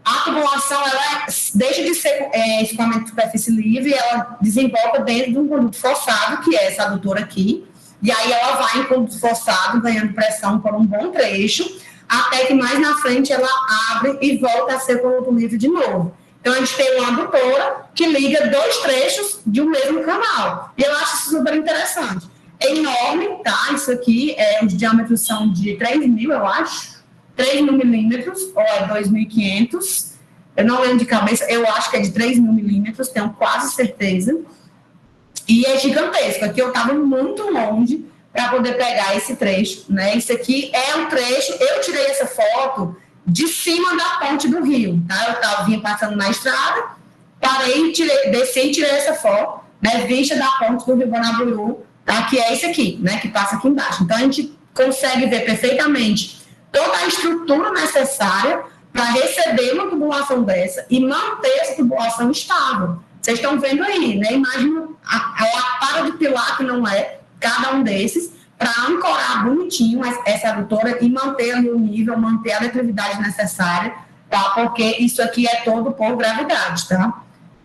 a tubulação, ela deixa de ser escoamento de superfície livre, ela desemboca dentro de um conduto forçado, que é essa adutora aqui, e aí ela vai em conduto forçado, ganhando pressão por um bom trecho, até que mais na frente ela abre e volta a ser conduto livre de novo. Então, a gente tem uma adutora que liga dois trechos de um mesmo canal. E eu acho isso super interessante. É enorme, tá? Isso aqui, os diâmetros são de 3.000, eu acho. 3.000 milímetros, ou é 2.500. Eu não lembro de cabeça, eu acho que é de 3.000 milímetros, tenho quase certeza. E é gigantesco. Aqui eu estava muito longe para poder pegar esse trecho, né? Isso aqui é um trecho, eu tirei essa foto de cima da ponte do rio, tá? Eu vinha passando na estrada, parei, desci e tirei essa foto, né? Vista da ponte do Rio Banabuiú, tá? Que é esse aqui, né? Que passa aqui embaixo. Então, a gente consegue ver perfeitamente toda a estrutura necessária para receber uma tubulação dessa e manter essa tubulação estável. Vocês estão vendo aí, né? Imagina a lapada de pilar que não é cada um desses, para ancorar bonitinho essa adutora e manter ali o nível, manter a letrividade necessária, tá? Porque isso aqui é todo por gravidade, tá?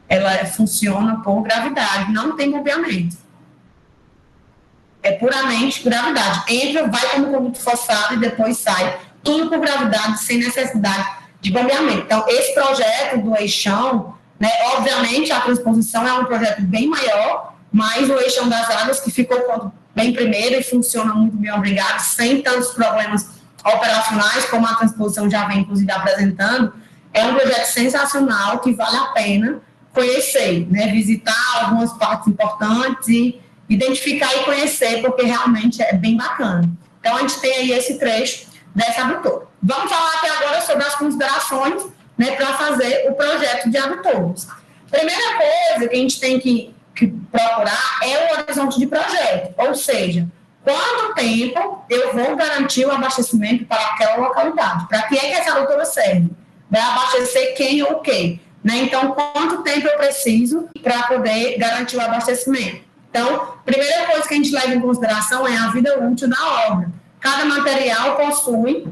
Ela funciona por gravidade, não tem bombeamento. É puramente gravidade. Entra, vai como conduto forçado e depois sai. Tudo por gravidade, sem necessidade de bombeamento. Então, esse projeto do Eixão, né, obviamente, a transposição é um projeto bem maior, mas o Eixão das Águas, que ficou bem primeiro e funciona muito bem, obrigado, sem tantos problemas operacionais, como a transposição já vem, inclusive, apresentando, é um projeto sensacional que vale a pena conhecer, né, visitar algumas partes importantes e identificar e conhecer, porque realmente é bem bacana. Então, a gente tem aí esse trecho dessa adutora. Vamos falar aqui agora sobre as considerações, né, para fazer o projeto de adutores. Primeira coisa que a gente tem que procurar é o horizonte de projeto, ou seja, quanto tempo eu vou garantir o abastecimento para aquela localidade? Para que é que essa adutora serve? Vai abastecer quem ou o quê? Né? Então, quanto tempo eu preciso para poder garantir o abastecimento? Então, primeira coisa que a gente leva em consideração é a vida útil da obra. Cada material possui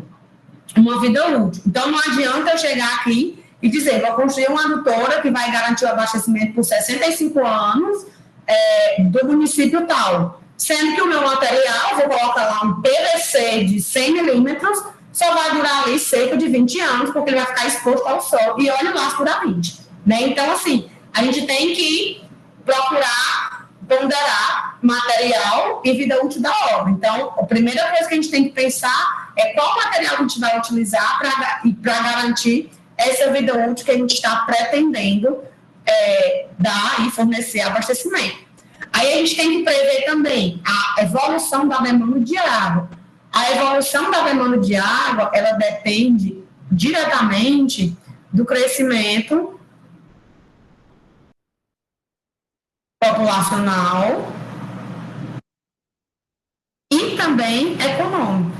uma vida útil. Então, não adianta eu chegar aqui e dizer, vou construir uma adutora que vai garantir o abastecimento por 65 anos do município tal. Sendo que o meu material, vou colocar lá um PVC de 100 milímetros, só vai durar ali cerca de 20 anos, porque ele vai ficar exposto ao sol. E olha lá se durar 20. Né? Então, assim, a gente tem que procurar ponderar material e vida útil da obra. Então, a primeira coisa que a gente tem que pensar é qual material a gente vai utilizar para garantir essa vida útil que a gente está pretendendo dar e fornecer abastecimento. Aí a gente tem que prever também a evolução da demanda de água. A evolução da demanda de água, ela depende diretamente do crescimento populacional e também econômico.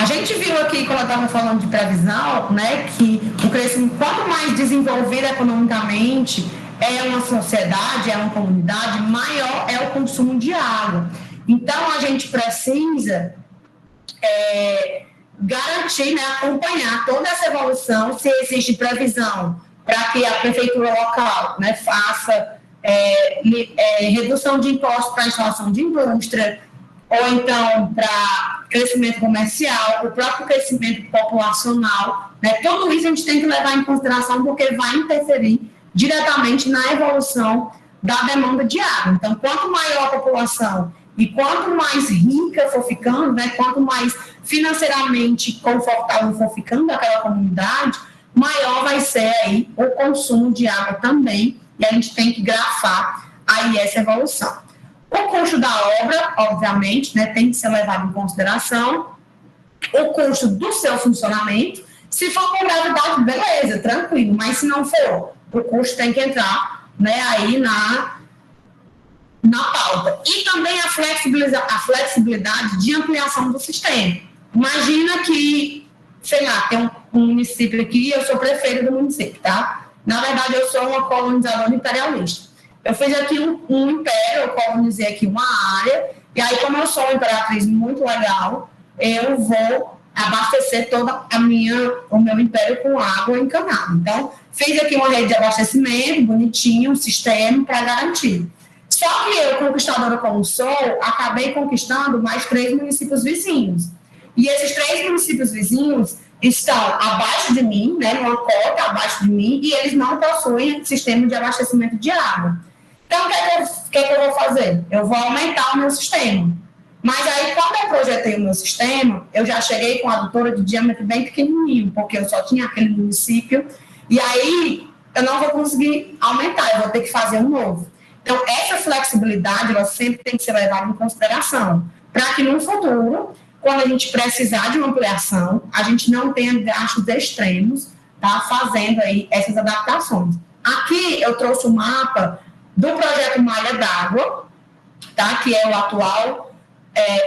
A gente viu aqui, quando eu estava falando de previsão, né, que o crescimento, quanto mais desenvolvida economicamente é uma sociedade, é uma comunidade, maior é o consumo de água. Então, a gente precisa garantir, né, acompanhar toda essa evolução, se existe previsão para que a prefeitura local, né, faça redução de impostos para a instalação de indústria, ou então para crescimento comercial, o próprio crescimento populacional, né, tudo isso a gente tem que levar em consideração porque vai interferir diretamente na evolução da demanda de água. Então, quanto maior a população e quanto mais rica for ficando, né, quanto mais financeiramente confortável for ficando aquela comunidade, maior vai ser aí o consumo de água também, e a gente tem que grafar aí essa evolução. O custo da obra, obviamente, né, tem que ser levado em consideração, o custo do seu funcionamento, se for com gravidade, beleza, tranquilo, mas se não for, o custo tem que entrar, né, aí na pauta. E também a flexibilidade de ampliação do sistema. Imagina que, sei lá, tem um município aqui, eu sou prefeito do município, tá? Na verdade, eu sou uma colonizadora imperialista. Eu fiz aqui um império, eu colonizei aqui uma área, e aí, como eu sou uma imperatriz muito legal, eu vou abastecer todo o meu império com água encanada. Então, fiz aqui uma rede de abastecimento, bonitinho, um sistema para garantir. Só que eu, conquistadora como sou, acabei conquistando mais 3 municípios vizinhos. E esses 3 municípios vizinhos estão abaixo de mim, né, numa cota abaixo de mim, e eles não possuem sistema de abastecimento de água. Então, o que é que eu vou fazer? Eu vou aumentar o meu sistema. Mas aí, quando eu projetei o meu sistema, eu já cheguei com a adutora de diâmetro bem pequenininho, porque eu só tinha aquele município, e aí eu não vou conseguir aumentar, eu vou ter que fazer um novo. Então, essa flexibilidade, ela sempre tem que ser levada em consideração, para que no futuro, quando a gente precisar de uma ampliação, a gente não tenha gastos extremos, tá, fazendo aí essas adaptações. Aqui eu trouxe o mapa do projeto Malha d'Água, tá, que é o atual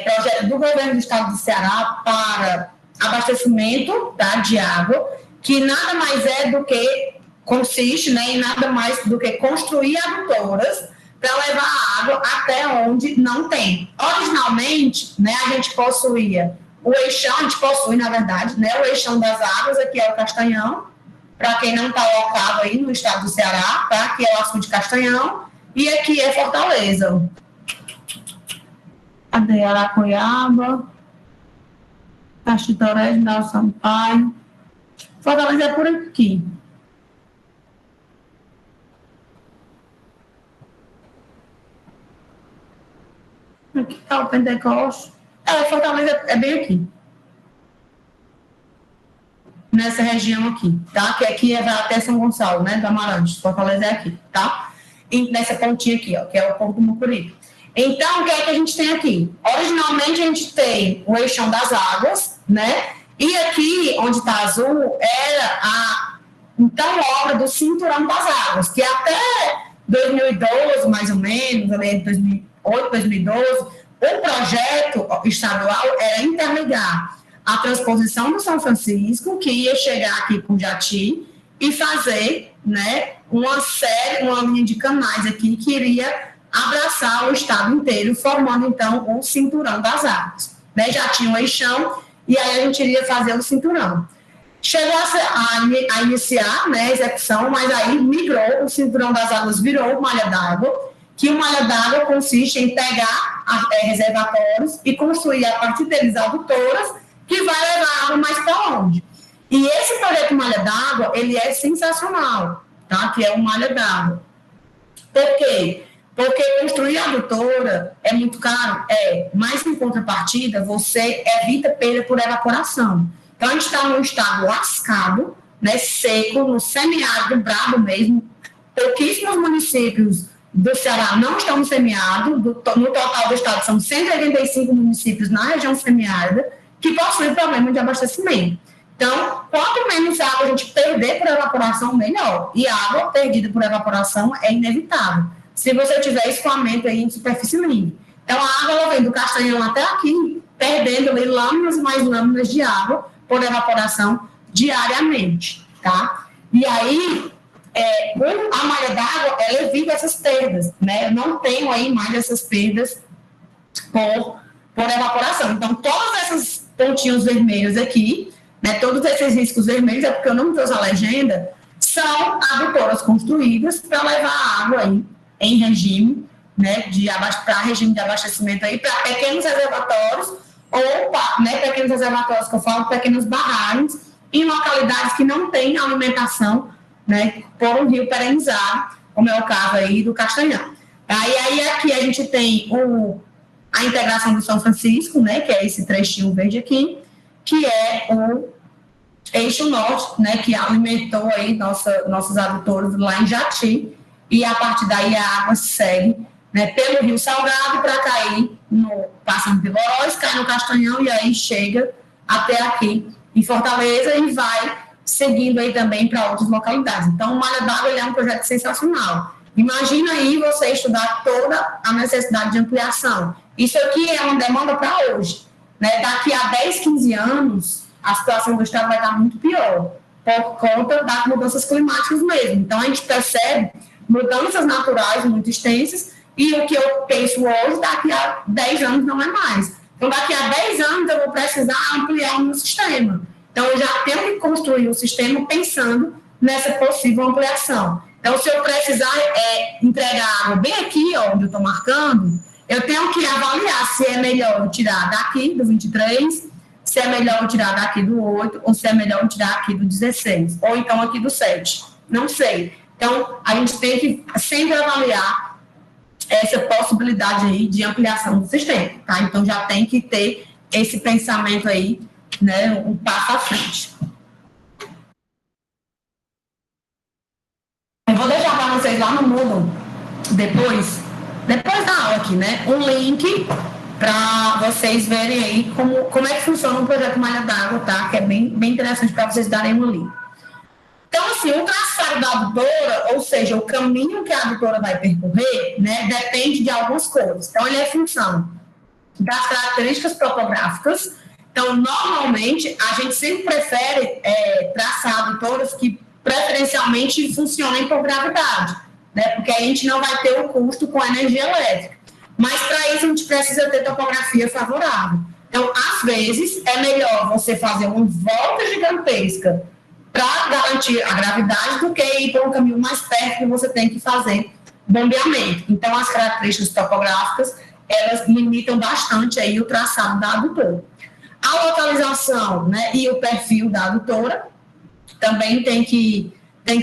projeto do governo do estado do Ceará para abastecimento, tá, de água, que nada mais é do que consiste, né, em nada mais do que construir adutoras para levar água até onde não tem. Originalmente, né, a gente possuía o eixão, a gente possui, na verdade, né, o eixão das águas, aqui é o Castanhão, para quem não está locado aí no estado do Ceará, tá? Aqui é o Açude Castanhão, e aqui é Fortaleza. Cadê? Aracoiaba, Caxitoré, General Sampaio. Fortaleza é por aqui. Aqui está o Pentecoste. Fortaleza é bem aqui. Nessa região aqui, tá? Que aqui vai até São Gonçalo, né? Do Amarante. Fortaleza é aqui, tá? E nessa pontinha aqui, ó, que é o Porto do Mucuripe. Então, o que é que a gente tem aqui? Originalmente, a gente tem o eixão das águas, né? E aqui, onde está azul, era a, então, obra do Cinturão das Águas, que até 2012, mais ou menos, ali em 2008, 2012, o projeto estadual era interligar a transposição do São Francisco, que ia chegar aqui com Jati, e fazer, né, uma linha de canais aqui que iria abraçar o estado inteiro, formando, então, o Cinturão das Águas. Né? Já tinha um eixão, e aí a gente iria fazer o cinturão. Chegou a iniciar, né, a execução, mas aí migrou, o Cinturão das Águas virou malha d'água, que o malha d'água consiste em pegar reservatórios e construir a partir deles adutoras, que vai levar água mais para longe. E esse projeto Malha d'Água, ele é sensacional, tá? Que é o Malha d'Água. Por quê? Porque construir a adutora é muito caro, mas em contrapartida, você evita perda por evaporação. Então, a gente está num estado lascado, né, seco, no semiárido, brabo mesmo. Pouquíssimos municípios do Ceará não estão no semiárido, no total do estado são 185 municípios na região semiárida, que possuem problema de abastecimento. Então, quanto menos água a gente perder por evaporação, melhor. E água perdida por evaporação é inevitável, se você tiver escoamento aí em superfície livre. Então, a água ela vem do Castanhão até aqui, perdendo ali lâminas e mais lâminas de água por evaporação diariamente, tá? E aí, a malha d'água, ela evita essas perdas, né? Eu não tenho aí mais essas perdas por evaporação. Então, todas essas pontinhos vermelhos aqui, né, todos esses riscos vermelhos, é porque eu não trouxe a legenda, são adutoras construídas para levar água aí em regime, né, para regime de abastecimento aí, para pequenos reservatórios, ou, né, pequenos reservatórios que eu falo, pequenas barragens, em localidades que não têm alimentação, né, por um rio perenizado, como é o caso aí do Castanhão. Aí aqui a gente tem a integração do São Francisco, né, que é esse trechinho verde aqui, que é o eixo norte, né, que alimentou aí nossos adutores lá em Jati, e a partir daí a água segue, né, pelo Rio Salgado para cair, passa no Piloróis, cai no Castanhão e aí chega até aqui em Fortaleza e vai seguindo aí também para outras localidades. Então, o Malha d'Água é um projeto sensacional. Imagina aí você estudar toda a necessidade de ampliação. Isso aqui é uma demanda para hoje. Né? Daqui a 10, 15 anos, a situação do estado vai estar muito pior, por conta das mudanças climáticas mesmo. Então, a gente percebe mudanças naturais muito extensas, e o que eu penso hoje, daqui a 10 anos não é mais. Então, daqui a 10 anos, eu vou precisar ampliar o meu sistema. Então, eu já tenho que construir o sistema pensando nessa possível ampliação. Então, se eu precisar entregar água bem aqui, ó, onde eu estou marcando, eu tenho que avaliar se é melhor eu tirar daqui, do 23, se é melhor eu tirar daqui do 8, ou se é melhor eu tirar aqui do 16, ou então aqui do 7. Não sei. Então, a gente tem que sempre avaliar essa possibilidade aí de ampliação do sistema, tá? Então, já tem que ter esse pensamento aí, né, um passo à frente. Eu vou deixar para vocês lá no Moodle, depois da aula aqui, né, um link para vocês verem aí como é que funciona o projeto Malha d'Água, tá? Que é bem interessante para vocês darem uma link. Então, assim, o traçado da adutora, ou seja, o caminho que a adutora vai percorrer, né, depende de algumas coisas. Então, ele é função das características topográficas. Então, normalmente, a gente sempre prefere traçar adutoras que preferencialmente funcionem por gravidade, né? Porque a gente não vai ter o custo com a energia elétrica. Mas para isso a gente precisa ter topografia favorável. Então, às vezes, é melhor você fazer uma volta gigantesca para garantir a gravidade do que ir para um caminho mais perto que você tem que fazer bombeamento. Então, as características topográficas, elas limitam bastante aí o traçado da adutora. A localização, né, e o perfil da adutora também tem que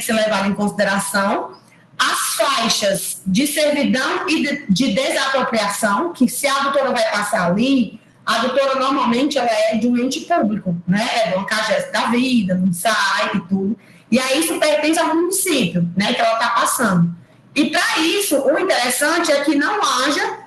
ser levado em consideração. As faixas de servidão e de desapropriação, que se a adutora vai passar ali, a adutora normalmente ela é de um ente público, né? É de uma CAGES da vida, um SAI e tudo. E aí isso pertence ao município, né? Que ela está passando. E para isso, o interessante é que não haja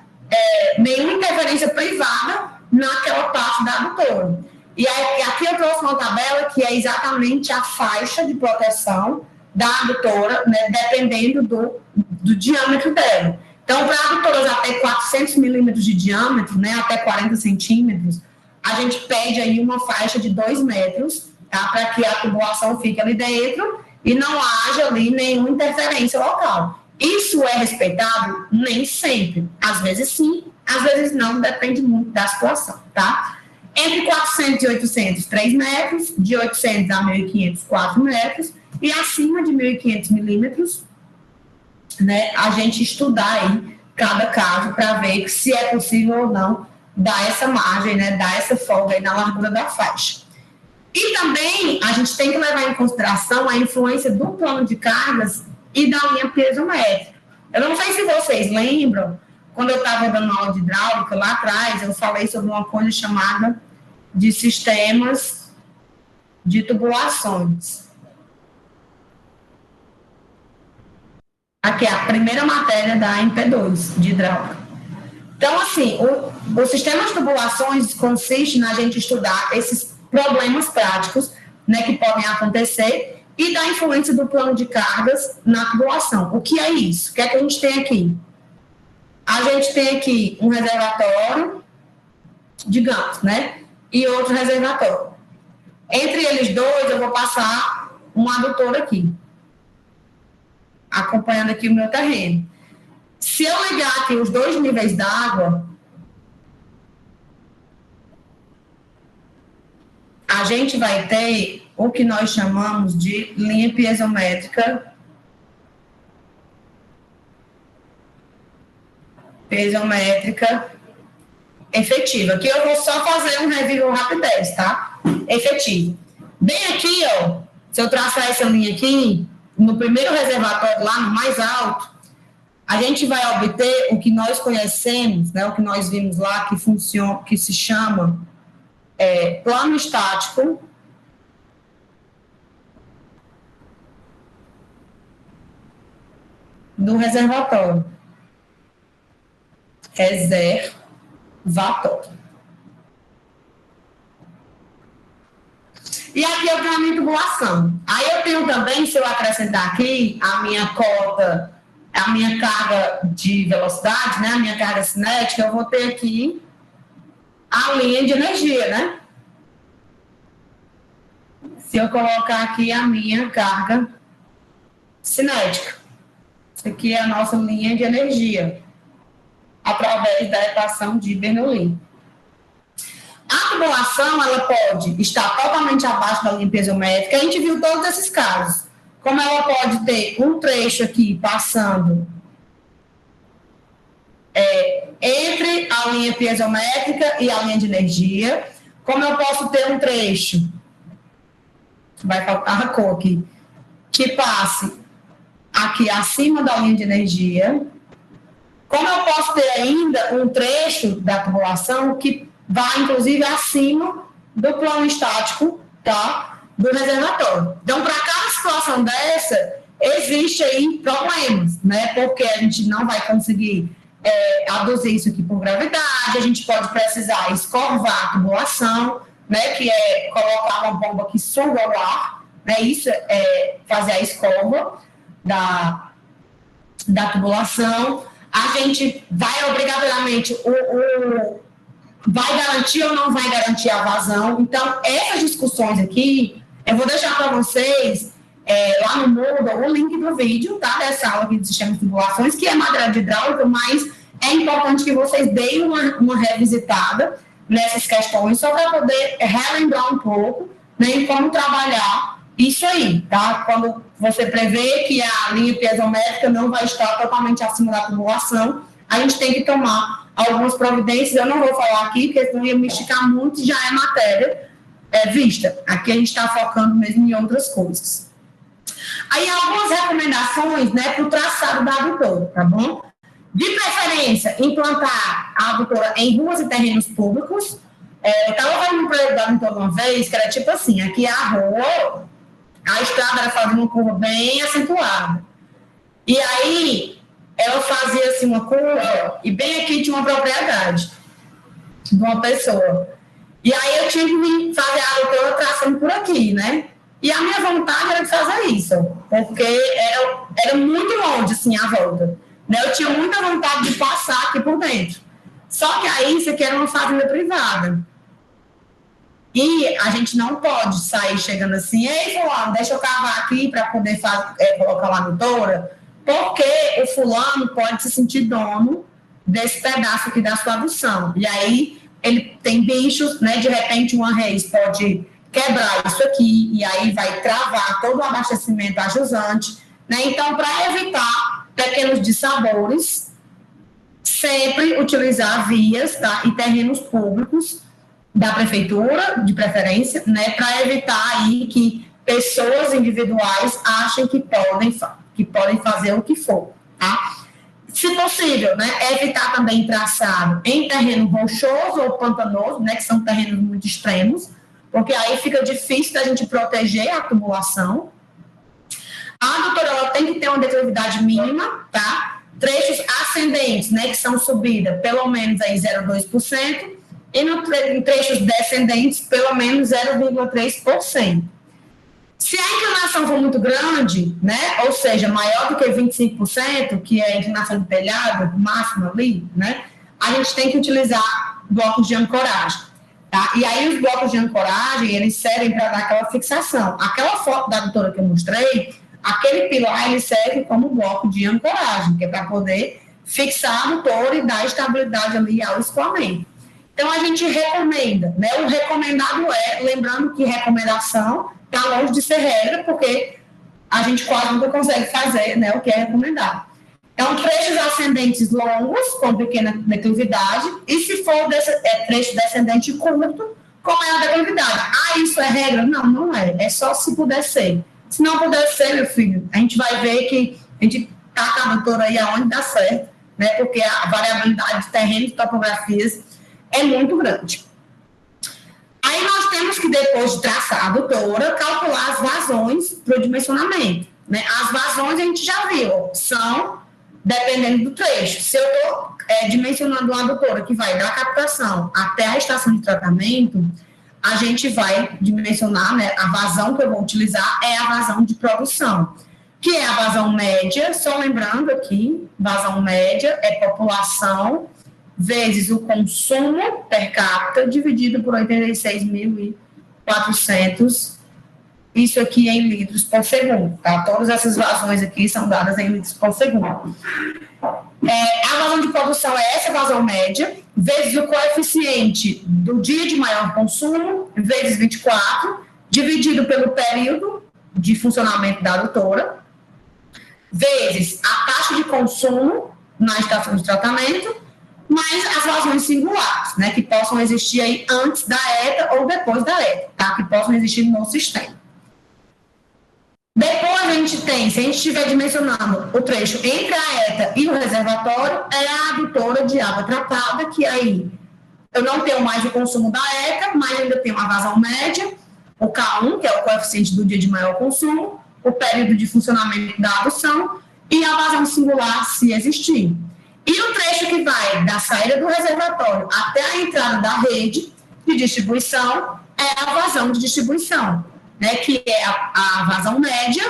nenhuma interferência privada naquela parte da adutora. E aí, aqui eu trouxe uma tabela que é exatamente a faixa de proteção da adutora, né, dependendo do diâmetro dela. Então, para adutoras até 400 milímetros de diâmetro, né, até 40 centímetros, a gente pede aí uma faixa de 2 metros, tá, para que a tubulação fique ali dentro e não haja ali nenhuma interferência local. Isso é respeitado? Nem sempre. Às vezes sim, às vezes não, depende muito da situação, tá? Entre 400 e 800, 3 metros, de 800 a 1.500, 4 metros, e acima de 1.500 milímetros, né, a gente estudar aí cada caso para ver se é possível ou não dar essa margem, né, dar essa folga aí na largura da faixa. E também a gente tem que levar em consideração a influência do plano de cargas e da linha piezométrica. Eu não sei se vocês lembram, quando eu estava dando aula de hidráulica lá atrás, eu falei sobre uma coisa chamada de sistemas de tubulações. Aqui é a primeira matéria da MP2, de hidráulica. Então, assim, o sistema de tubulações consiste na gente estudar esses problemas práticos, né, que podem acontecer e da influência do plano de cargas na tubulação. O que é isso? O que é que a gente tem aqui? A gente tem aqui um reservatório, digamos, né, e outro reservatório. Entre eles dois, eu vou passar um adutor aqui, acompanhando aqui o meu terreno. Se eu ligar aqui os dois níveis d'água, a gente vai ter o que nós chamamos de linha piezométrica efetiva. Aqui eu vou só fazer um review rapidez, tá? Efetivo. Bem aqui, ó, se eu traçar essa linha aqui, no primeiro reservatório lá, no mais alto, a gente vai obter o que nós conhecemos, né, o que nós vimos lá, que funciona, que se chama plano estático do reservatório. Reservatório. E aqui eu tenho a minha tubulação. Aí eu tenho também, se eu acrescentar aqui, a minha cota, a minha carga de velocidade, né, a minha carga cinética, eu vou ter aqui a linha de energia, né? Se eu colocar aqui a minha carga cinética. Isso aqui é a nossa linha de energia, através da equação de Bernoulli. A tubulação, ela pode estar totalmente abaixo da linha piezométrica. A gente viu todos esses casos. Como ela pode ter um trecho aqui passando entre a linha piezométrica e a linha de energia. Como eu posso ter um trecho, vai faltar a cor aqui, que passe aqui acima da linha de energia. Como eu posso ter ainda um trecho da tubulação que vai, inclusive, acima do plano estático, tá, do reservatório. Então, para cada situação dessa, existe aí problemas, né? Porque a gente não vai conseguir aduzir isso aqui por gravidade, a gente pode precisar escorvar a tubulação, né? Que é colocar uma bomba que suga o ar, né? Isso é fazer a escova da tubulação. A gente vai obrigatoriamente vai garantir ou não vai garantir a vazão. Então, essas discussões aqui, eu vou deixar para vocês lá no Moodle o link do vídeo, tá? Dessa aula aqui de sistemas de tubulações, que é matéria de hidráulica, mas é importante que vocês deem uma revisitada nessas questões, só para poder relembrar um pouco, né, em como trabalhar isso aí, tá? Quando você prevê que a linha piezométrica não vai estar totalmente acima da tubulação, a gente tem que tomar algumas providências. Eu não vou falar aqui, porque senão ia me esticar muito, já é matéria vista. Aqui a gente está focando mesmo em outras coisas. Aí, algumas recomendações, né, para o traçado da adutora, tá bom? De preferência, implantar a adutora em ruas e terrenos públicos. Eu estava fazendo um projeto da adutora uma vez, que era tipo assim, aqui a rua, a estrada era fazendo uma curva bem acentuada. E aí, ela fazia assim uma curva, e bem aqui tinha uma propriedade de uma pessoa. E aí eu tinha que fazer a adutora traçando por aqui, né? E a minha vontade era de fazer isso, porque era muito longe, assim, a volta. Né? Eu tinha muita vontade de passar aqui por dentro. Só que aí isso aqui era uma fazenda privada. E a gente não pode sair chegando assim, ei, fulano, deixa eu cavar aqui para poder colocar uma adutora, porque o fulano pode se sentir dono desse pedaço aqui da sua adução. E aí ele tem bichos, né? De repente uma raiz pode quebrar isso aqui, e aí vai travar todo o abastecimento a jusante, né? Então, para evitar pequenos dissabores, sempre utilizar vias, tá? E terrenos públicos da prefeitura, de preferência, né? Para evitar aí que pessoas individuais achem que podem fazer o que for, tá? Se possível, né? Evitar também traçado em terreno rochoso ou pantanoso, né? Que são terrenos muito extremos, porque aí fica difícil da gente proteger a tubulação. A adutora, ela tem que ter uma declividade mínima, tá? Trechos ascendentes, né, que são subida pelo menos aí 0,2%, e em trechos descendentes, pelo menos 0,3%. Se a inclinação for muito grande, né, ou seja, maior do que 25%, que é a inclinação do telhado, máxima ali, né, a gente tem que utilizar blocos de ancoragem. Tá? E aí os blocos de ancoragem, eles servem para dar aquela fixação. Aquela foto da adutora que eu mostrei, aquele pilar, ele serve como bloco de ancoragem, que é para poder fixar a adutora e dar estabilidade ali ao escoamento. Então, a gente recomenda, né? O recomendado lembrando que recomendação está longe de ser regra, porque a gente quase nunca consegue fazer, né, o que é recomendado. Então, trechos ascendentes longos, com pequena declividade, e se for trecho descendente curto, com maior declividade. Ah, isso é regra? Não, não é. É só se puder ser. Se não puder ser, meu filho, a gente vai ver que a gente está com a adutora aí aonde dá certo, né? Porque a variabilidade de terreno e topografias é muito grande. Aí nós temos que, depois de traçar a adutora, calcular as vazões para o dimensionamento. Né? As vazões a gente já viu, são dependendo do trecho. Se eu estou dimensionando uma adutora que vai da captação até a estação de tratamento, a gente vai dimensionar, né, a vazão que eu vou utilizar é a vazão de produção, que é a vazão média, só lembrando aqui, vazão média é população vezes o consumo per capita dividido por 86.400, isso aqui em litros por segundo, tá? Todas essas vazões aqui são dadas em litros por segundo. A vazão de produção é essa vazão média, vezes o coeficiente do dia de maior consumo, vezes 24, dividido pelo período de funcionamento da adutora, vezes a taxa de consumo na estação de tratamento, mais as vazões singulares, né, que possam existir aí antes da ETA ou depois da ETA, tá? Que possam existir no sistema. Depois a gente tem, se a gente estiver dimensionando o trecho entre a ETA e o reservatório, é a adutora de água tratada, que aí eu não tenho mais o consumo da ETA, mas ainda tenho a vazão média, o K1, que é o coeficiente do dia de maior consumo, o período de funcionamento da adução e a vazão singular, se existir. E o trecho que vai da saída do reservatório até a entrada da rede de distribuição é a vazão de distribuição, né, que é a vazão média,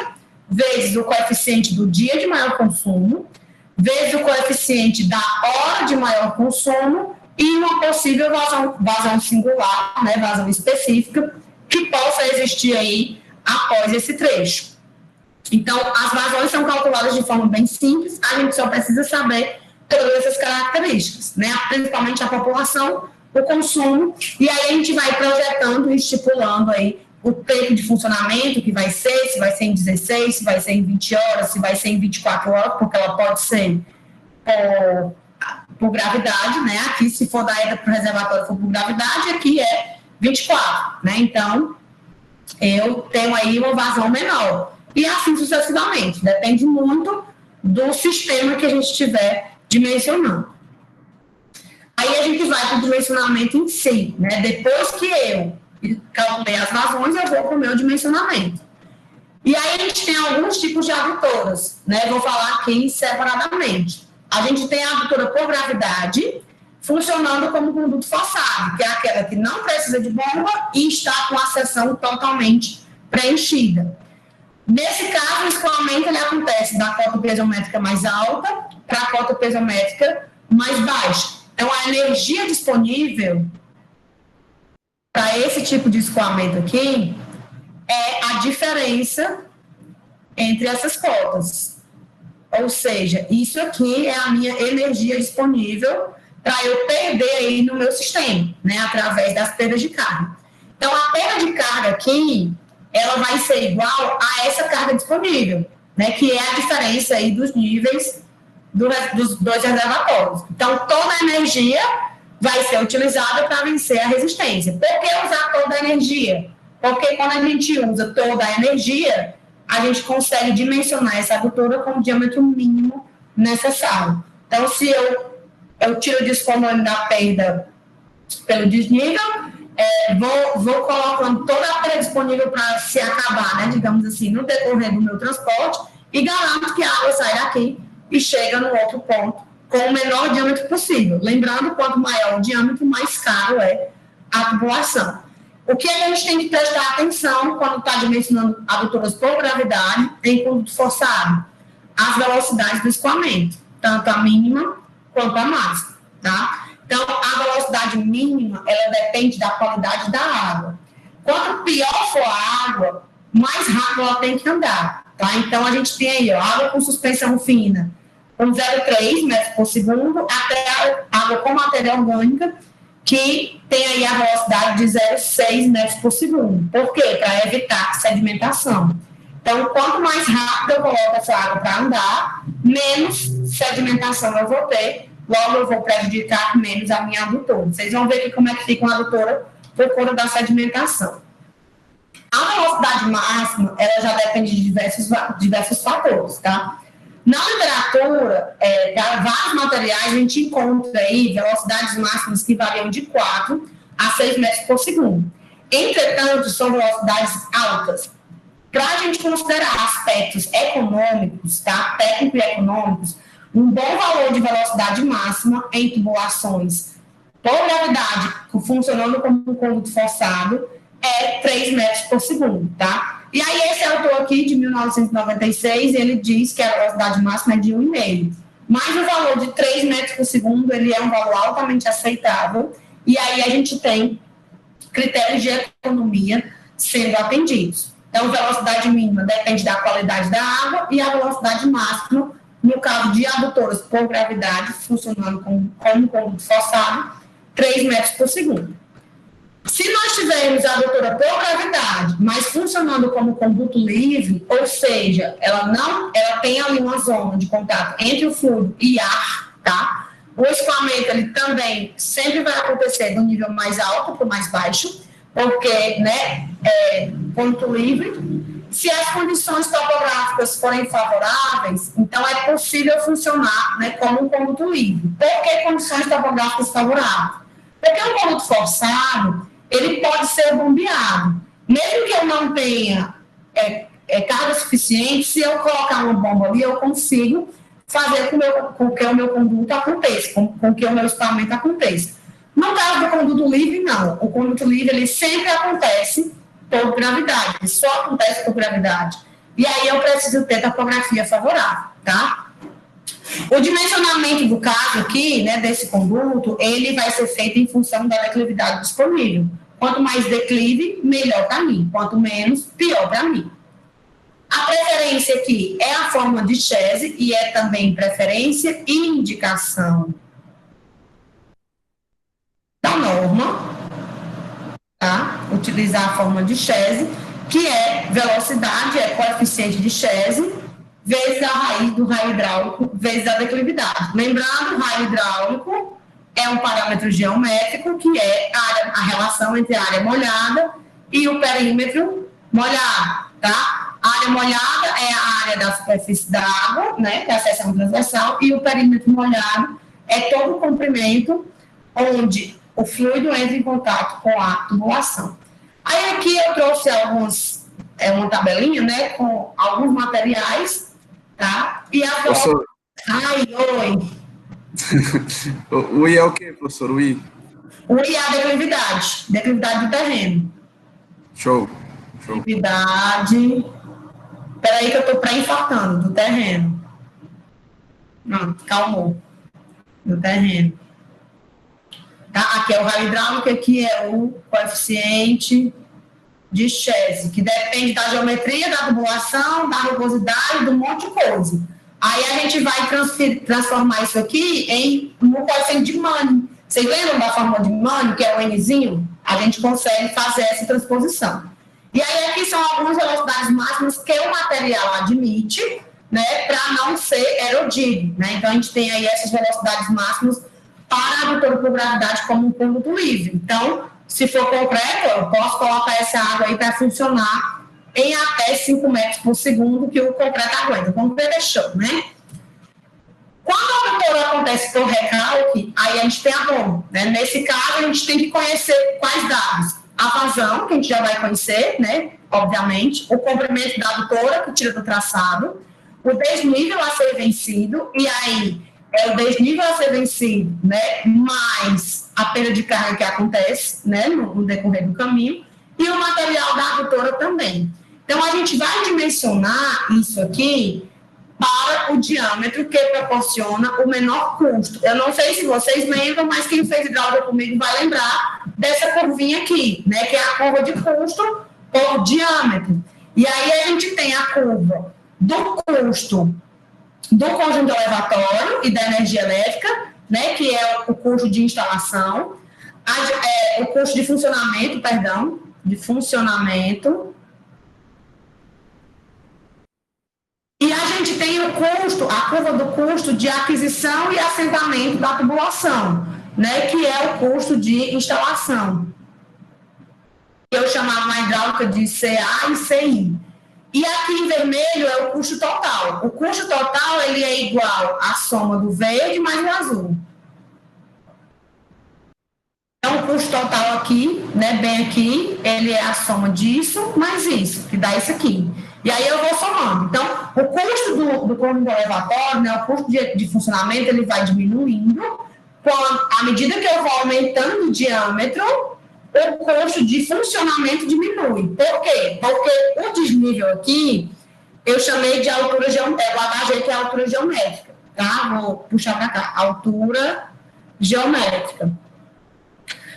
vezes o coeficiente do dia de maior consumo, vezes o coeficiente da hora de maior consumo e uma possível vazão singular, né, vazão específica, que possa existir aí após esse trecho. Então, as vazões são calculadas de forma bem simples, a gente só precisa saber todas essas características, né? Principalmente a população, o consumo, e aí a gente vai projetando e estipulando aí o tempo de funcionamento que vai ser, se vai ser em 16, se vai ser em 20 horas, se vai ser em 24 horas, porque ela pode ser por gravidade, né? Aqui, se for da ETA para o reservatório for por gravidade, aqui é 24, né? Então, eu tenho aí uma vazão menor. E assim sucessivamente, depende muito do sistema que a gente estiver dimensionando. Aí a gente vai para o dimensionamento em si, né? Depois que eu calculei as vazões, eu vou para o meu dimensionamento. E aí a gente tem alguns tipos de adutoras, né? Vou falar aqui separadamente. A gente tem a adutora por gravidade, funcionando como conduto forçado, que é aquela que não precisa de bomba e está com a seção totalmente preenchida. Nesse caso, o escoamento ele acontece da cota piezométrica mais alta para a cota piezométrica mais baixa. Então, a energia disponível para esse tipo de escoamento aqui é a diferença entre essas cotas. Ou seja, isso aqui é a minha energia disponível para eu perder aí no meu sistema, né, através das perdas de carga. Então, a perda de carga aqui, ela vai ser igual a essa carga disponível, né, que é a diferença aí dos níveis dos dois reservatórios. Então, toda a energia vai ser utilizada para vencer a resistência. Por que usar toda a energia? Porque quando a gente usa toda a energia, a gente consegue dimensionar essa adutora com o diâmetro mínimo necessário. Então, se eu tiro o descomando da perda pelo desnível, vou colocando toda a perda disponível para se acabar, né, digamos assim, no decorrer do meu transporte, e garanto que a água sai daqui e chega no outro ponto com o menor diâmetro possível. Lembrando, quanto maior o diâmetro, mais caro é a tubulação. O que a gente tem que prestar atenção quando está dimensionando adutoras por gravidade em conduto forçado? As velocidades do escoamento, tanto a mínima quanto a máxima, tá? Então, a velocidade mínima, ela depende da qualidade da água. Quanto pior for a água, mais rápido ela tem que andar, tá? Então, a gente tem aí, ó, água com suspensão fina, com 0,3 metros por segundo, até a água com matéria orgânica, que tem aí a velocidade de 0,6 metros por segundo. Por quê? Para evitar sedimentação. Então, quanto mais rápido eu coloco essa água para andar, menos sedimentação eu vou ter, logo eu vou prejudicar menos a minha adutora. Vocês vão ver aqui como é que fica uma adutora por conta da sedimentação. A velocidade máxima, ela já depende de diversos fatores, tá? Na literatura, para vários materiais, a gente encontra aí velocidades máximas que variam de 4 a 6 metros por segundo. Entretanto, são velocidades altas. Para a gente considerar aspectos econômicos, tá? Técnicos e econômicos, um bom valor de velocidade máxima em tubulações por gravidade, funcionando como um conduto forçado, é 3 metros por segundo, tá? E aí, esse autor aqui, de 1996, ele diz que a velocidade máxima é de 1,5. Mas o valor de 3 metros por segundo, ele é um valor altamente aceitável. E aí, a gente tem critérios de economia sendo atendidos. Então, a velocidade mínima depende da qualidade da água e a velocidade máxima, no caso de adutoras por gravidade, funcionando como conduto forçado, 3 metros por segundo. Se nós tivermos a adutora por gravidade, mas funcionando como conduto livre, ou seja, ela tem ali uma zona de contato entre o fluido e ar, tá? O escoamento, ele também sempre vai acontecer do nível mais alto para o mais baixo, porque, né, conduto livre. Se as condições topográficas forem favoráveis, então é possível funcionar, né, como um conduto livre. Por que condições topográficas favoráveis? Porque um conduto forçado, ele pode ser bombeado. Mesmo que eu não tenha carga suficiente, se eu colocar uma bomba ali, eu consigo fazer com que o meu conduto aconteça, com que o meu escoamento aconteça. No caso do conduto livre, não. O conduto livre, ele sempre acontece por gravidade, ele só acontece por gravidade. E aí eu preciso ter topografia favorável, tá? O dimensionamento do caso aqui, né, desse conduto, ele vai ser feito em função da declividade disponível. Quanto mais declive, melhor para mim. Quanto menos, pior para mim. A preferência aqui é a forma de Chese e é também preferência e indicação da norma, tá? Utilizar a forma de Chese, que é velocidade, é coeficiente de Chese, vezes a raiz do raio hidráulico, vezes a declividade. Lembrando, o raio hidráulico é um parâmetro geométrico, que é a relação entre a área molhada e o perímetro molhado, tá? A área molhada é a área da superfície da água, né, que é a seção transversal, e o perímetro molhado é todo o comprimento onde o fluido entra em contato com a tubulação. Aí aqui eu trouxe uma tabelinha, né, com alguns materiais, tá? E a... Professor. Ai, oi. O I é o quê, professor? O I? O I é a declividade do terreno. Show. Declividade... Espera aí que eu estou pré-infartando, do terreno. Pronto, calmou. Do terreno. Tá? Aqui é o raio hidráulico, aqui é o coeficiente de Chese, que depende da geometria, da tubulação, da rugosidade, de um monte de coisa. Aí a gente vai transformar isso aqui no coeficiente de Manning. Vocês lembram da fórmula de Manning, que é o Nzinho? A gente consegue fazer essa transposição. E aí aqui são algumas velocidades máximas que o material admite, né, para não ser erodido, né? Então a gente tem aí essas velocidades máximas para a adutora por gravidade como um conduto livre. Então, se for concreto, eu posso colocar essa água aí para funcionar em até 5 metros por segundo, que o concreto aguenta. O concreto é chão, né? Quando a adutora acontece por recalque, aí a gente tem a bomba, né? Nesse caso, a gente tem que conhecer quais dados. A vazão, que a gente já vai conhecer, né, obviamente, o comprimento da adutora, que tira do traçado, o desnível a ser vencido, e aí é o desnível a ser vencido, né, mais a perda de carga que acontece, né, no decorrer do caminho, e o material da adutora também. Então, a gente vai dimensionar isso aqui para o diâmetro que proporciona o menor custo. Eu não sei se vocês lembram, mas quem fez hidráulica comigo vai lembrar dessa curvinha aqui, né, que é a curva de custo por diâmetro. E aí a gente tem a curva do custo do conjunto elevatório e da energia elétrica, né, que é o custo de instalação, o custo de funcionamento, E a gente tem o custo, a curva do custo de aquisição e assentamento da tubulação, né, que é o custo de instalação. Eu chamava na hidráulica de CA e CI. E aqui em vermelho é o custo total. O custo total ele é igual à soma do verde mais o azul. Então, o custo total aqui, né, bem aqui, ele é a soma disso mais isso, que dá isso aqui. E aí eu vou somando. Então, o custo do conjunto elevatório, né, o custo de funcionamento, ele vai diminuindo. À medida que eu vou aumentando o diâmetro, o custo de funcionamento diminui. Por quê? Porque o desnível aqui, eu chamei de altura geométrica, o HG que é a altura geométrica, tá? Vou puxar para cá, altura geométrica.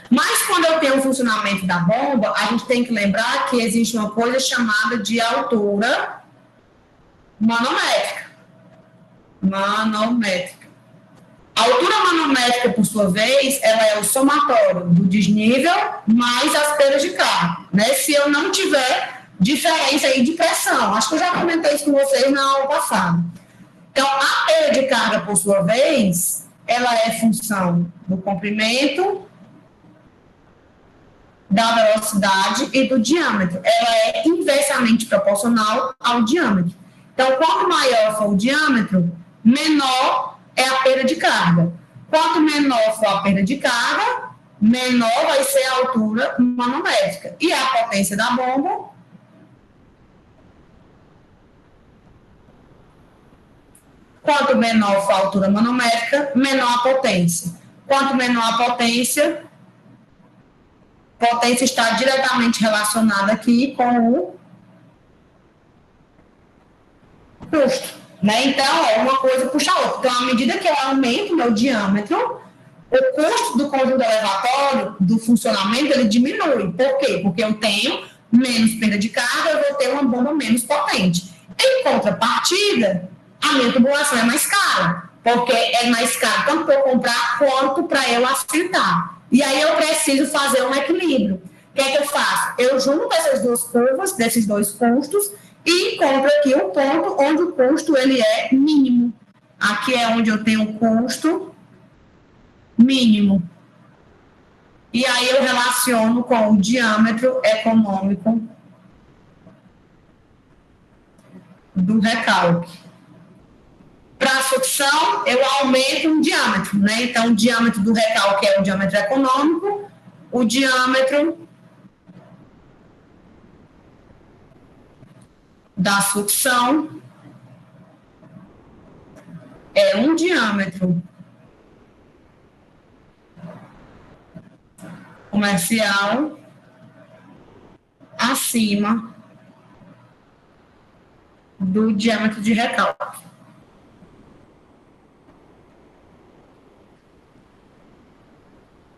Mas quando eu tenho o funcionamento da bomba, a gente tem que lembrar que existe uma coisa chamada de altura manométrica. A altura manométrica, por sua vez, ela é o somatório do desnível mais as perdas de carga, né? Se eu não tiver diferença aí de pressão. Acho que eu já comentei isso com vocês na aula passada. Então, a perda de carga, por sua vez, ela é função do comprimento, da velocidade e do diâmetro. Ela é inversamente proporcional ao diâmetro. Então, quanto maior for o diâmetro, menor é a perda de carga. Quanto menor for a perda de carga, menor vai ser a altura manométrica. E a potência da bomba quanto menor for a altura manométrica, menor a potência. Quanto menor a potência está diretamente relacionada aqui com o custo, né? Então, uma coisa puxa a outra. Então, à medida que eu aumento o meu diâmetro, o custo do conjunto elevatório, do funcionamento, ele diminui. Por quê? Porque eu tenho menos perda de carga, eu vou ter uma bomba menos potente. Em contrapartida, a minha tubulação é mais cara, porque é mais caro tanto para eu comprar quanto para eu assentar. E aí eu preciso fazer um equilíbrio. O que é que eu faço? Eu junto essas duas curvas, desses dois custos, e encontro aqui um ponto onde o custo ele é mínimo. Aqui é onde eu tenho o custo mínimo. E aí eu relaciono com o diâmetro econômico do recalque. Para a sucção, eu aumento um diâmetro, né? Então, o diâmetro do recalque é o diâmetro econômico, o diâmetro da sucção é um diâmetro comercial acima do diâmetro de recalque.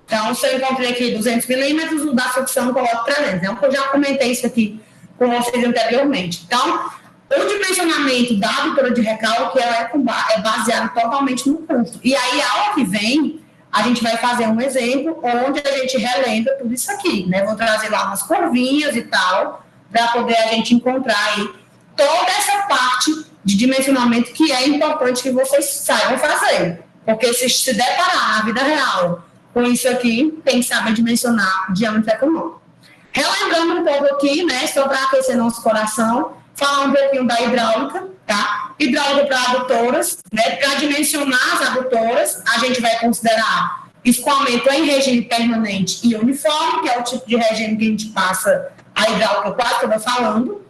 Então, se eu encontrei aqui 200 milímetros, o da sucção eu coloco 300. Então, eu já comentei isso aqui com vocês anteriormente. Então, o dimensionamento da abertura de recalque é baseado totalmente no custo. E aí, ao que vem, a gente vai fazer um exemplo onde a gente relembra tudo isso aqui, né? Vou trazer lá umas curvinhas e tal, para poder a gente encontrar aí toda essa parte de dimensionamento que é importante que vocês saibam fazer. Porque se deparar na vida real com isso aqui, tem que saber dimensionar diâmetro econômico. Relembrando um pouco aqui, né, só para aquecer nosso coração, falar um pouquinho da hidráulica, tá? Hidráulica para adutoras, né? Para dimensionar as adutoras, a gente vai considerar escoamento em regime permanente e uniforme, que é o tipo de regime que a gente passa a hidráulica quase toda falando.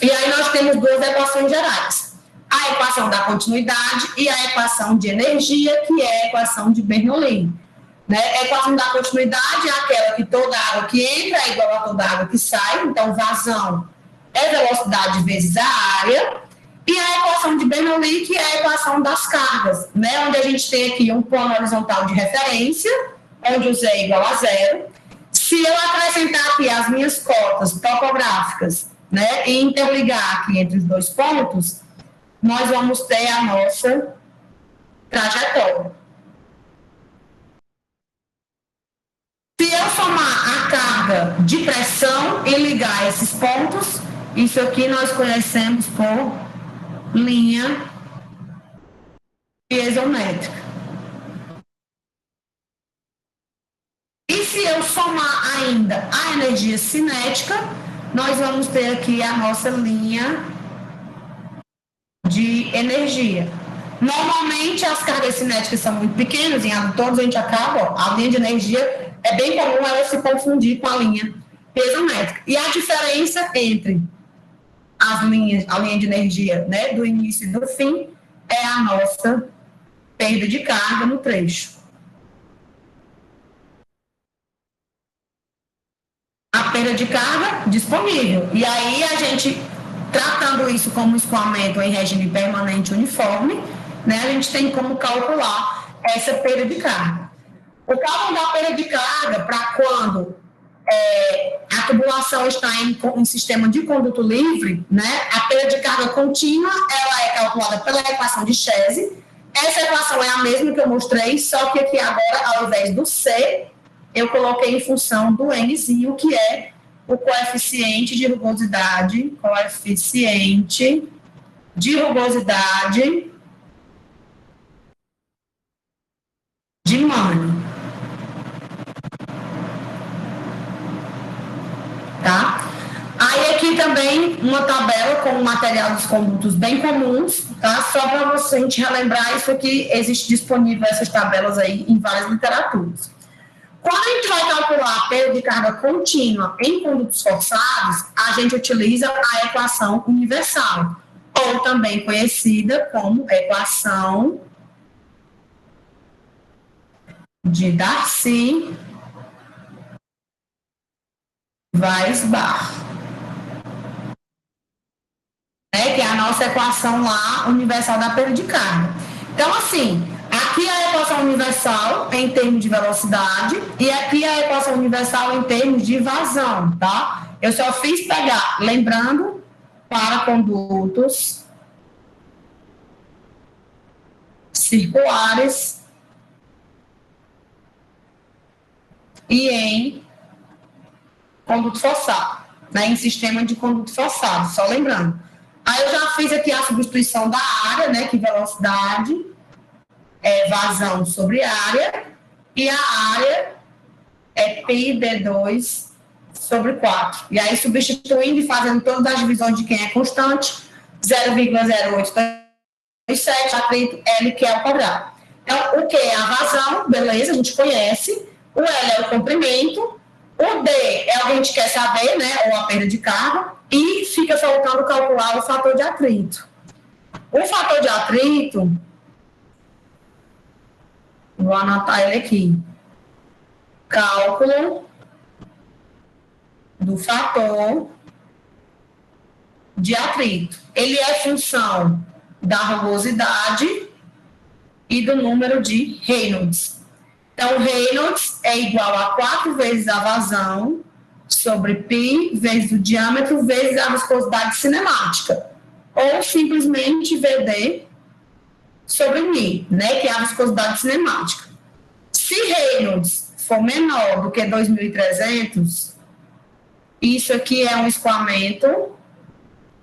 E aí nós temos duas equações gerais. A equação da continuidade e a equação de energia, que é a equação de Bernoulli. Né? A equação da continuidade é aquela que toda água que entra é igual a toda água que sai, então vazão é velocidade vezes a área, e a equação de Bernoulli, que é a equação das cargas, né? Onde a gente tem aqui um plano horizontal de referência, onde o Z é igual a zero. Se eu acrescentar aqui as minhas cotas topográficas, né, e interligar aqui entre os dois pontos, nós vamos ter a nossa trajetória. Se eu somar a carga de pressão e ligar esses pontos, isso aqui nós conhecemos por linha piezométrica. E se eu somar ainda a energia cinética, nós vamos ter aqui a nossa linha de energia. Normalmente as cargas cinéticas são muito pequenas, em adutores a gente acaba, a linha de energia é bem comum ela se confundir com a linha piezométrica. E a diferença entre a linha de energia, né, do início e do fim é a nossa perda de carga no trecho. A perda de carga disponível. E aí a gente, tratando isso como escoamento em regime permanente uniforme, né, a gente tem como calcular essa perda de carga. O cálculo da perda de carga para quando a tubulação está em sistema de conduto livre, né, a perda de carga contínua, ela é calculada pela equação de Chese. Essa equação é a mesma que eu mostrei, só que aqui agora, ao invés do C, eu coloquei em função do Nzinho, que é o coeficiente de rugosidade, de Mannio. Tá? Aí aqui também uma tabela com o material dos condutos bem comuns, tá? Só para a gente relembrar isso aqui, existe disponível essas tabelas aí em várias literaturas. Quando a gente vai calcular a perda de carga contínua em condutos forçados, a gente utiliza a equação universal, ou também conhecida como equação de Darcy-Weisbach, que é a nossa equação lá universal da perda de carga. Então, assim, aqui a equação universal em termos de velocidade e aqui a equação universal em termos de vazão, tá? Eu só fiz pegar, lembrando para condutos circulares e em conduto forçado, né, em sistema de conduto forçado, só lembrando. Aí eu já fiz aqui a substituição da área, né, que velocidade é vazão sobre área, e a área é πd2 sobre 4. E aí, substituindo e fazendo todas as divisões de quem é constante, 0,0827, atrito L, que é o quadrado. Então, o que é a vazão, beleza, a gente conhece. O L é o comprimento. O D é o que a gente quer saber, né, ou a perda de carga. E fica faltando calcular o fator de atrito. O fator de atrito, vou anotar ele aqui. Cálculo do fator de atrito. Ele é função da rugosidade e do número de Reynolds. Então, Reynolds é igual a 4 vezes a vazão sobre π vezes o diâmetro vezes a viscosidade cinemática. Ou simplesmente VD sobre μ, né, que é a viscosidade cinemática. Se Reynolds for menor do que 2.300, isso aqui é um escoamento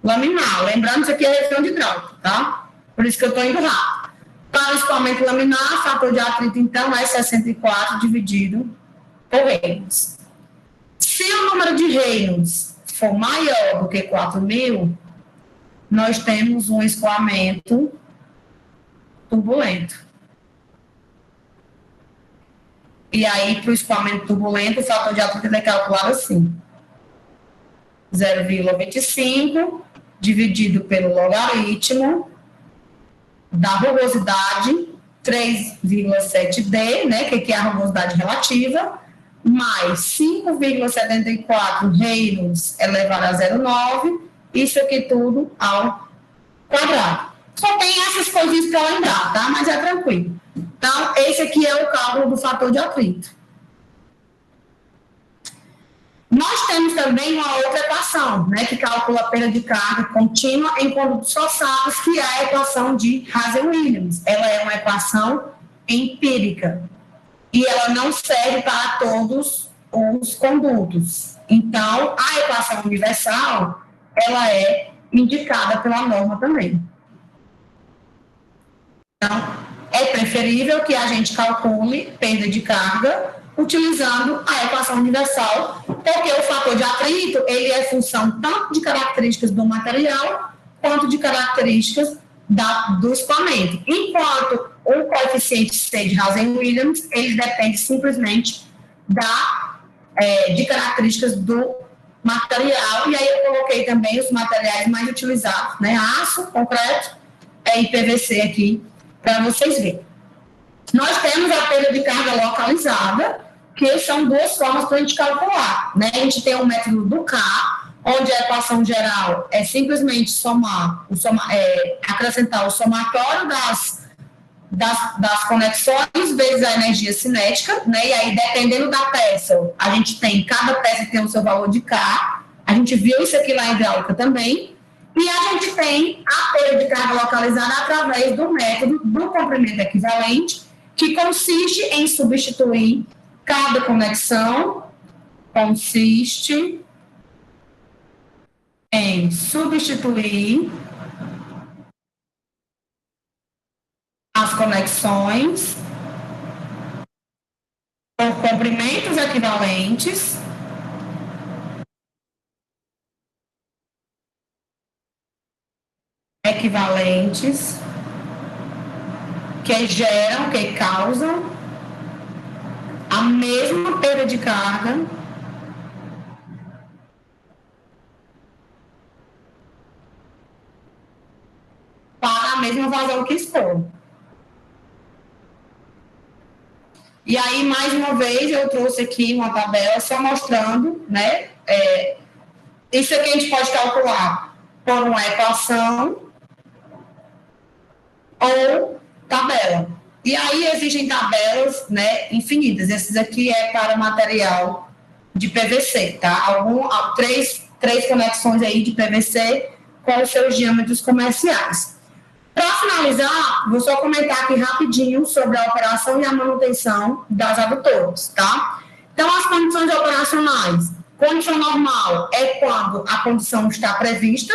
laminar. Lembrando, isso aqui é região de hidráulica, tá? Por isso que eu estou indo rápido. Para o escoamento laminar, fator de atrito, então, é 64 dividido por Reynolds. Se o número de Reynolds for maior do que 4.000, nós temos um escoamento turbulento. E aí, para o escoamento turbulento, o fator de atrito é calculado assim. 0,25 dividido pelo logaritmo da rugosidade, 3,7D, né, que é a rugosidade relativa, mais 5,74 Reynolds elevado a 0,9, isso aqui tudo ao quadrado. Só tem essas coisinhas para lembrar, tá? Mas é tranquilo. Então, esse aqui é o cálculo do fator de atrito. Nós temos também uma outra equação, né, que calcula a perda de carga contínua em condutos forçados, que é a equação de Hazen-Williams. Ela é uma equação empírica e ela não serve para todos os condutos. Então, a equação universal, ela é indicada pela norma também. Então, é preferível que a gente calcule perda de carga utilizando a equação universal, porque o fator de atrito, ele é função tanto de características do material, quanto de características do escoamento. Enquanto o coeficiente C de Hazen-Williams, ele depende simplesmente de características do material, e aí eu coloquei também os materiais mais utilizados, né, aço, concreto e PVC aqui, para vocês verem. Nós temos a perda de carga localizada, que são duas formas para a gente calcular, né? A gente tem o método do K, onde a equação geral é simplesmente acrescentar o somatório das conexões vezes a energia cinética, né? E aí, dependendo da peça, cada peça tem o seu valor de K, a gente viu isso aqui lá em hidráulica também, e a gente tem a perda de carga localizada através do método do comprimento equivalente, que consiste em substituir cada conexão, as conexões por comprimentos equivalentes que causam a mesma perda de carga para a mesma vazão que expor. E aí, mais uma vez, eu trouxe aqui uma tabela só mostrando, né, isso aqui a gente pode calcular por uma equação ou tabela. E aí existem tabelas, né, infinitas. Esses aqui é para material de PVC, tá? Três conexões aí de PVC com os seus diâmetros comerciais. Para finalizar, vou só comentar aqui rapidinho sobre a operação e a manutenção das adutoras, tá? Então, as condições operacionais. Condição normal é quando a condição está prevista,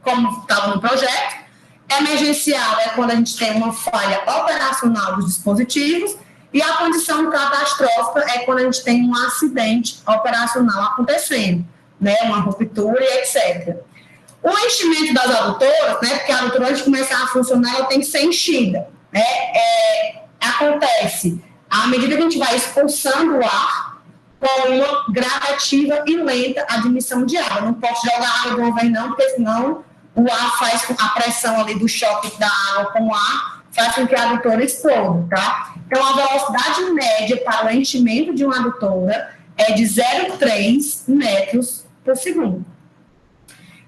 como estava no projeto. Emergencial é quando a gente tem uma falha operacional dos dispositivos. E a condição catastrófica é quando a gente tem um acidente operacional acontecendo, né? Uma ruptura e etc. O enchimento das adutoras, né? Porque a adutora, antes de começar a funcionar, ela tem que ser enchida, né? Acontece à medida que a gente vai expulsando o ar, com uma gradativa e lenta admissão de água. Não posso jogar água de uma vez, não, porque senão o ar faz a pressão ali do choque da água com o ar, faz com que a adutora exploda, tá? Então, a velocidade média para o enchimento de uma adutora é de 0,3 metros por segundo.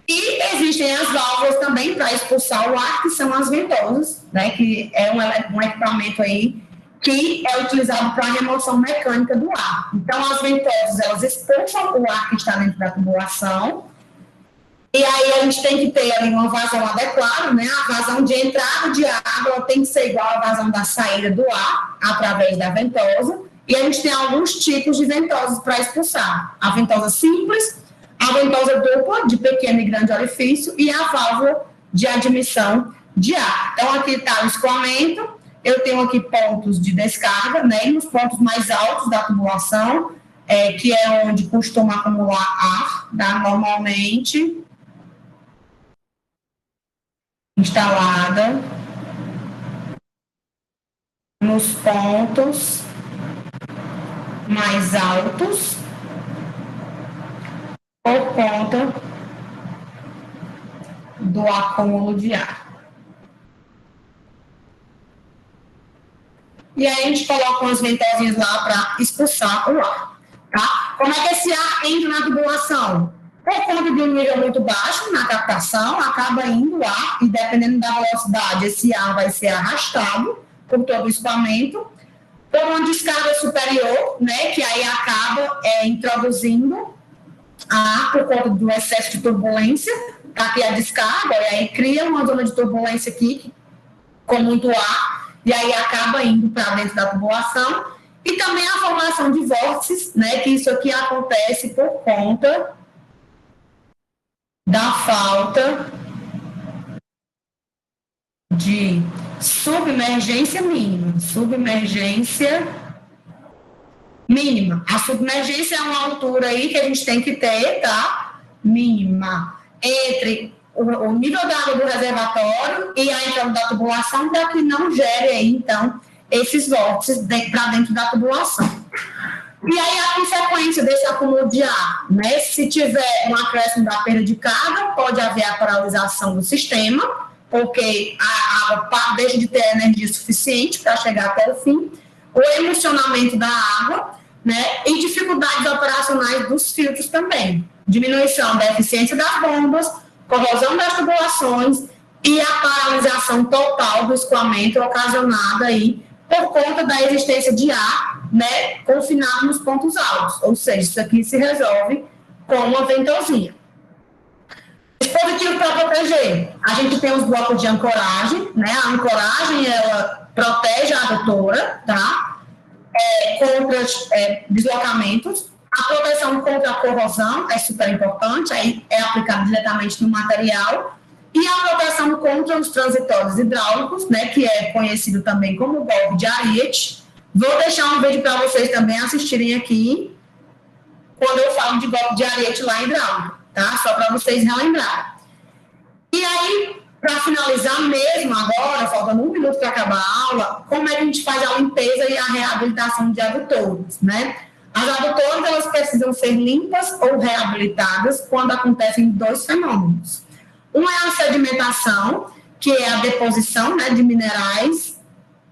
E existem as válvulas também para expulsar o ar, que são as ventosas, né? Que é um equipamento aí que é utilizado para a remoção mecânica do ar. Então, as ventosas, elas expulsam o ar que está dentro da tubulação, e aí a gente tem que ter ali uma vazão adequada, né? A vazão de entrada de água tem que ser igual à vazão da saída do ar, através da ventosa, e a gente tem alguns tipos de ventosas para expulsar. A ventosa simples, a ventosa dupla, de pequeno e grande orifício, e a válvula de admissão de ar. Então, aqui está o escoamento. Eu tenho aqui pontos de descarga, né, e nos pontos mais altos da tubulação, que é onde costuma acumular ar, tá? Normalmente instalada nos pontos mais altos por conta do acúmulo de ar. E aí a gente coloca umas ventosinhas lá para expulsar o ar, tá? Como é que esse ar entra na tubulação? Por conta de um nível muito baixo na captação, acaba indo o ar, e dependendo da velocidade, esse ar vai ser arrastado por todo o escoamento, por uma descarga superior, né, que aí acaba introduzindo ar por conta do excesso de turbulência, tá aqui a descarga, e aí cria uma zona de turbulência aqui, com muito ar, e aí acaba indo para dentro da tubulação, e também a formação de vórtices, né, que isso aqui acontece por conta da falta de submergência mínima. Submergência mínima. A submergência é uma altura aí que a gente tem que ter, tá? Mínima. Entre o nível da água do reservatório e a entrada da tubulação, para que não gere aí, então, esses vórtices para dentro da tubulação. E aí, a consequência desse acúmulo de ar, né? Se tiver um acréscimo da perda de carga, pode haver a paralisação do sistema, porque a água deixa de ter energia suficiente para chegar até o fim, o emocionamento da água, né? E dificuldades operacionais dos filtros também. Diminuição da eficiência das bombas, corrosão das tubulações e a paralisação total do escoamento ocasionada aí por conta da existência de ar, né, confinado nos pontos altos. Ou seja, isso aqui se resolve com uma ventosinha. Dispositivo para proteger. A gente tem os blocos de ancoragem, né? A ancoragem, ela protege a adutora, tá? Contra deslocamentos. A proteção contra a corrosão é super importante, aí é aplicado diretamente no material. E a proteção contra os transitórios hidráulicos, né, que é conhecido também como golpe de Ariete. Vou deixar um vídeo para vocês também assistirem aqui, quando eu falo de golpe de Ariete lá em hidráulica, tá? Só para vocês relembrarem. E aí, para finalizar mesmo agora, faltando 1 minuto para acabar a aula, como é que a gente faz a limpeza e a reabilitação de adutores, né? As adutoras, elas precisam ser limpas ou reabilitadas quando acontecem 2 fenômenos. Um é a sedimentação, que é a deposição, né, de minerais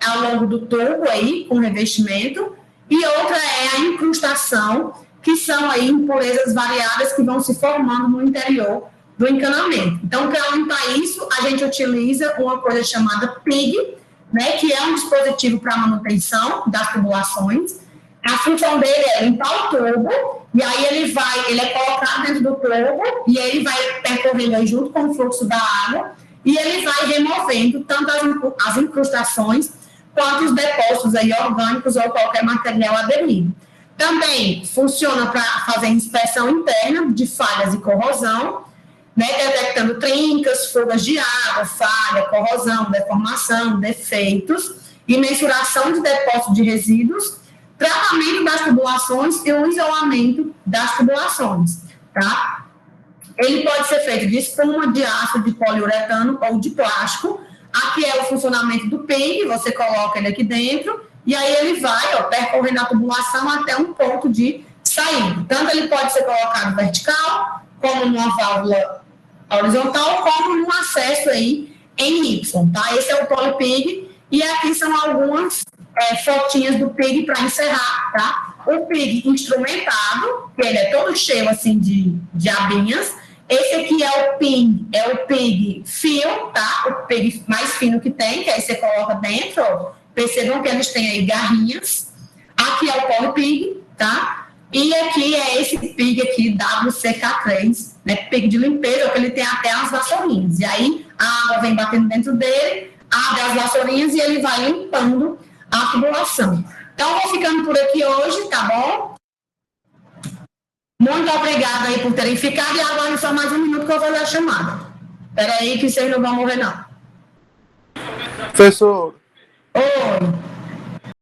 ao longo do tubo aí, com revestimento, e outra é a incrustação, que são aí impurezas variadas que vão se formando no interior do encanamento. Então, para limpar isso, a gente utiliza uma coisa chamada PIG, né, que é um dispositivo para manutenção das tubulações. A função dele é limpar o tubo E aí ele é colocado dentro do globo e ele vai percorrendo aí junto com o fluxo da água e ele vai removendo tanto as incrustações quanto os depósitos aí orgânicos ou qualquer material aderido. Também funciona para fazer inspeção interna de falhas e corrosão, né, detectando trincas, fugas de água, falha, corrosão, deformação, defeitos e mensuração de depósito de resíduos, tratamento das tubulações e o isolamento das tubulações, tá? Ele pode ser feito de espuma, de aço, de poliuretano ou de plástico. Aqui é o funcionamento do PIG, você coloca ele aqui dentro e aí ele vai, ó, percorrendo a tubulação até um ponto de saída. Tanto ele pode ser colocado vertical, como numa válvula horizontal, como num acesso aí em Y, tá? Esse é o PolyPIG e aqui são algumas fotinhas do PIG para encerrar, tá? O PIG instrumentado, que ele é todo cheio assim de abinhas. Esse aqui é o PIG fio, tá? O PIG mais fino que tem, que aí você coloca dentro, ó. Percebam que eles têm aí garrinhas. Aqui é o PolyPIG, tá? E aqui é esse PIG aqui, WCK3, né? PIG de limpeza, que ele tem até as vassourinhas. E aí a água vem batendo dentro dele, abre as vassourinhas e ele vai limpando a tubulação. Então, vou ficando por aqui hoje, tá bom? Muito obrigada aí por terem ficado e agora só mais um minuto que eu vou fazer a chamada. Espera aí que vocês não vão morrer, não. Professor,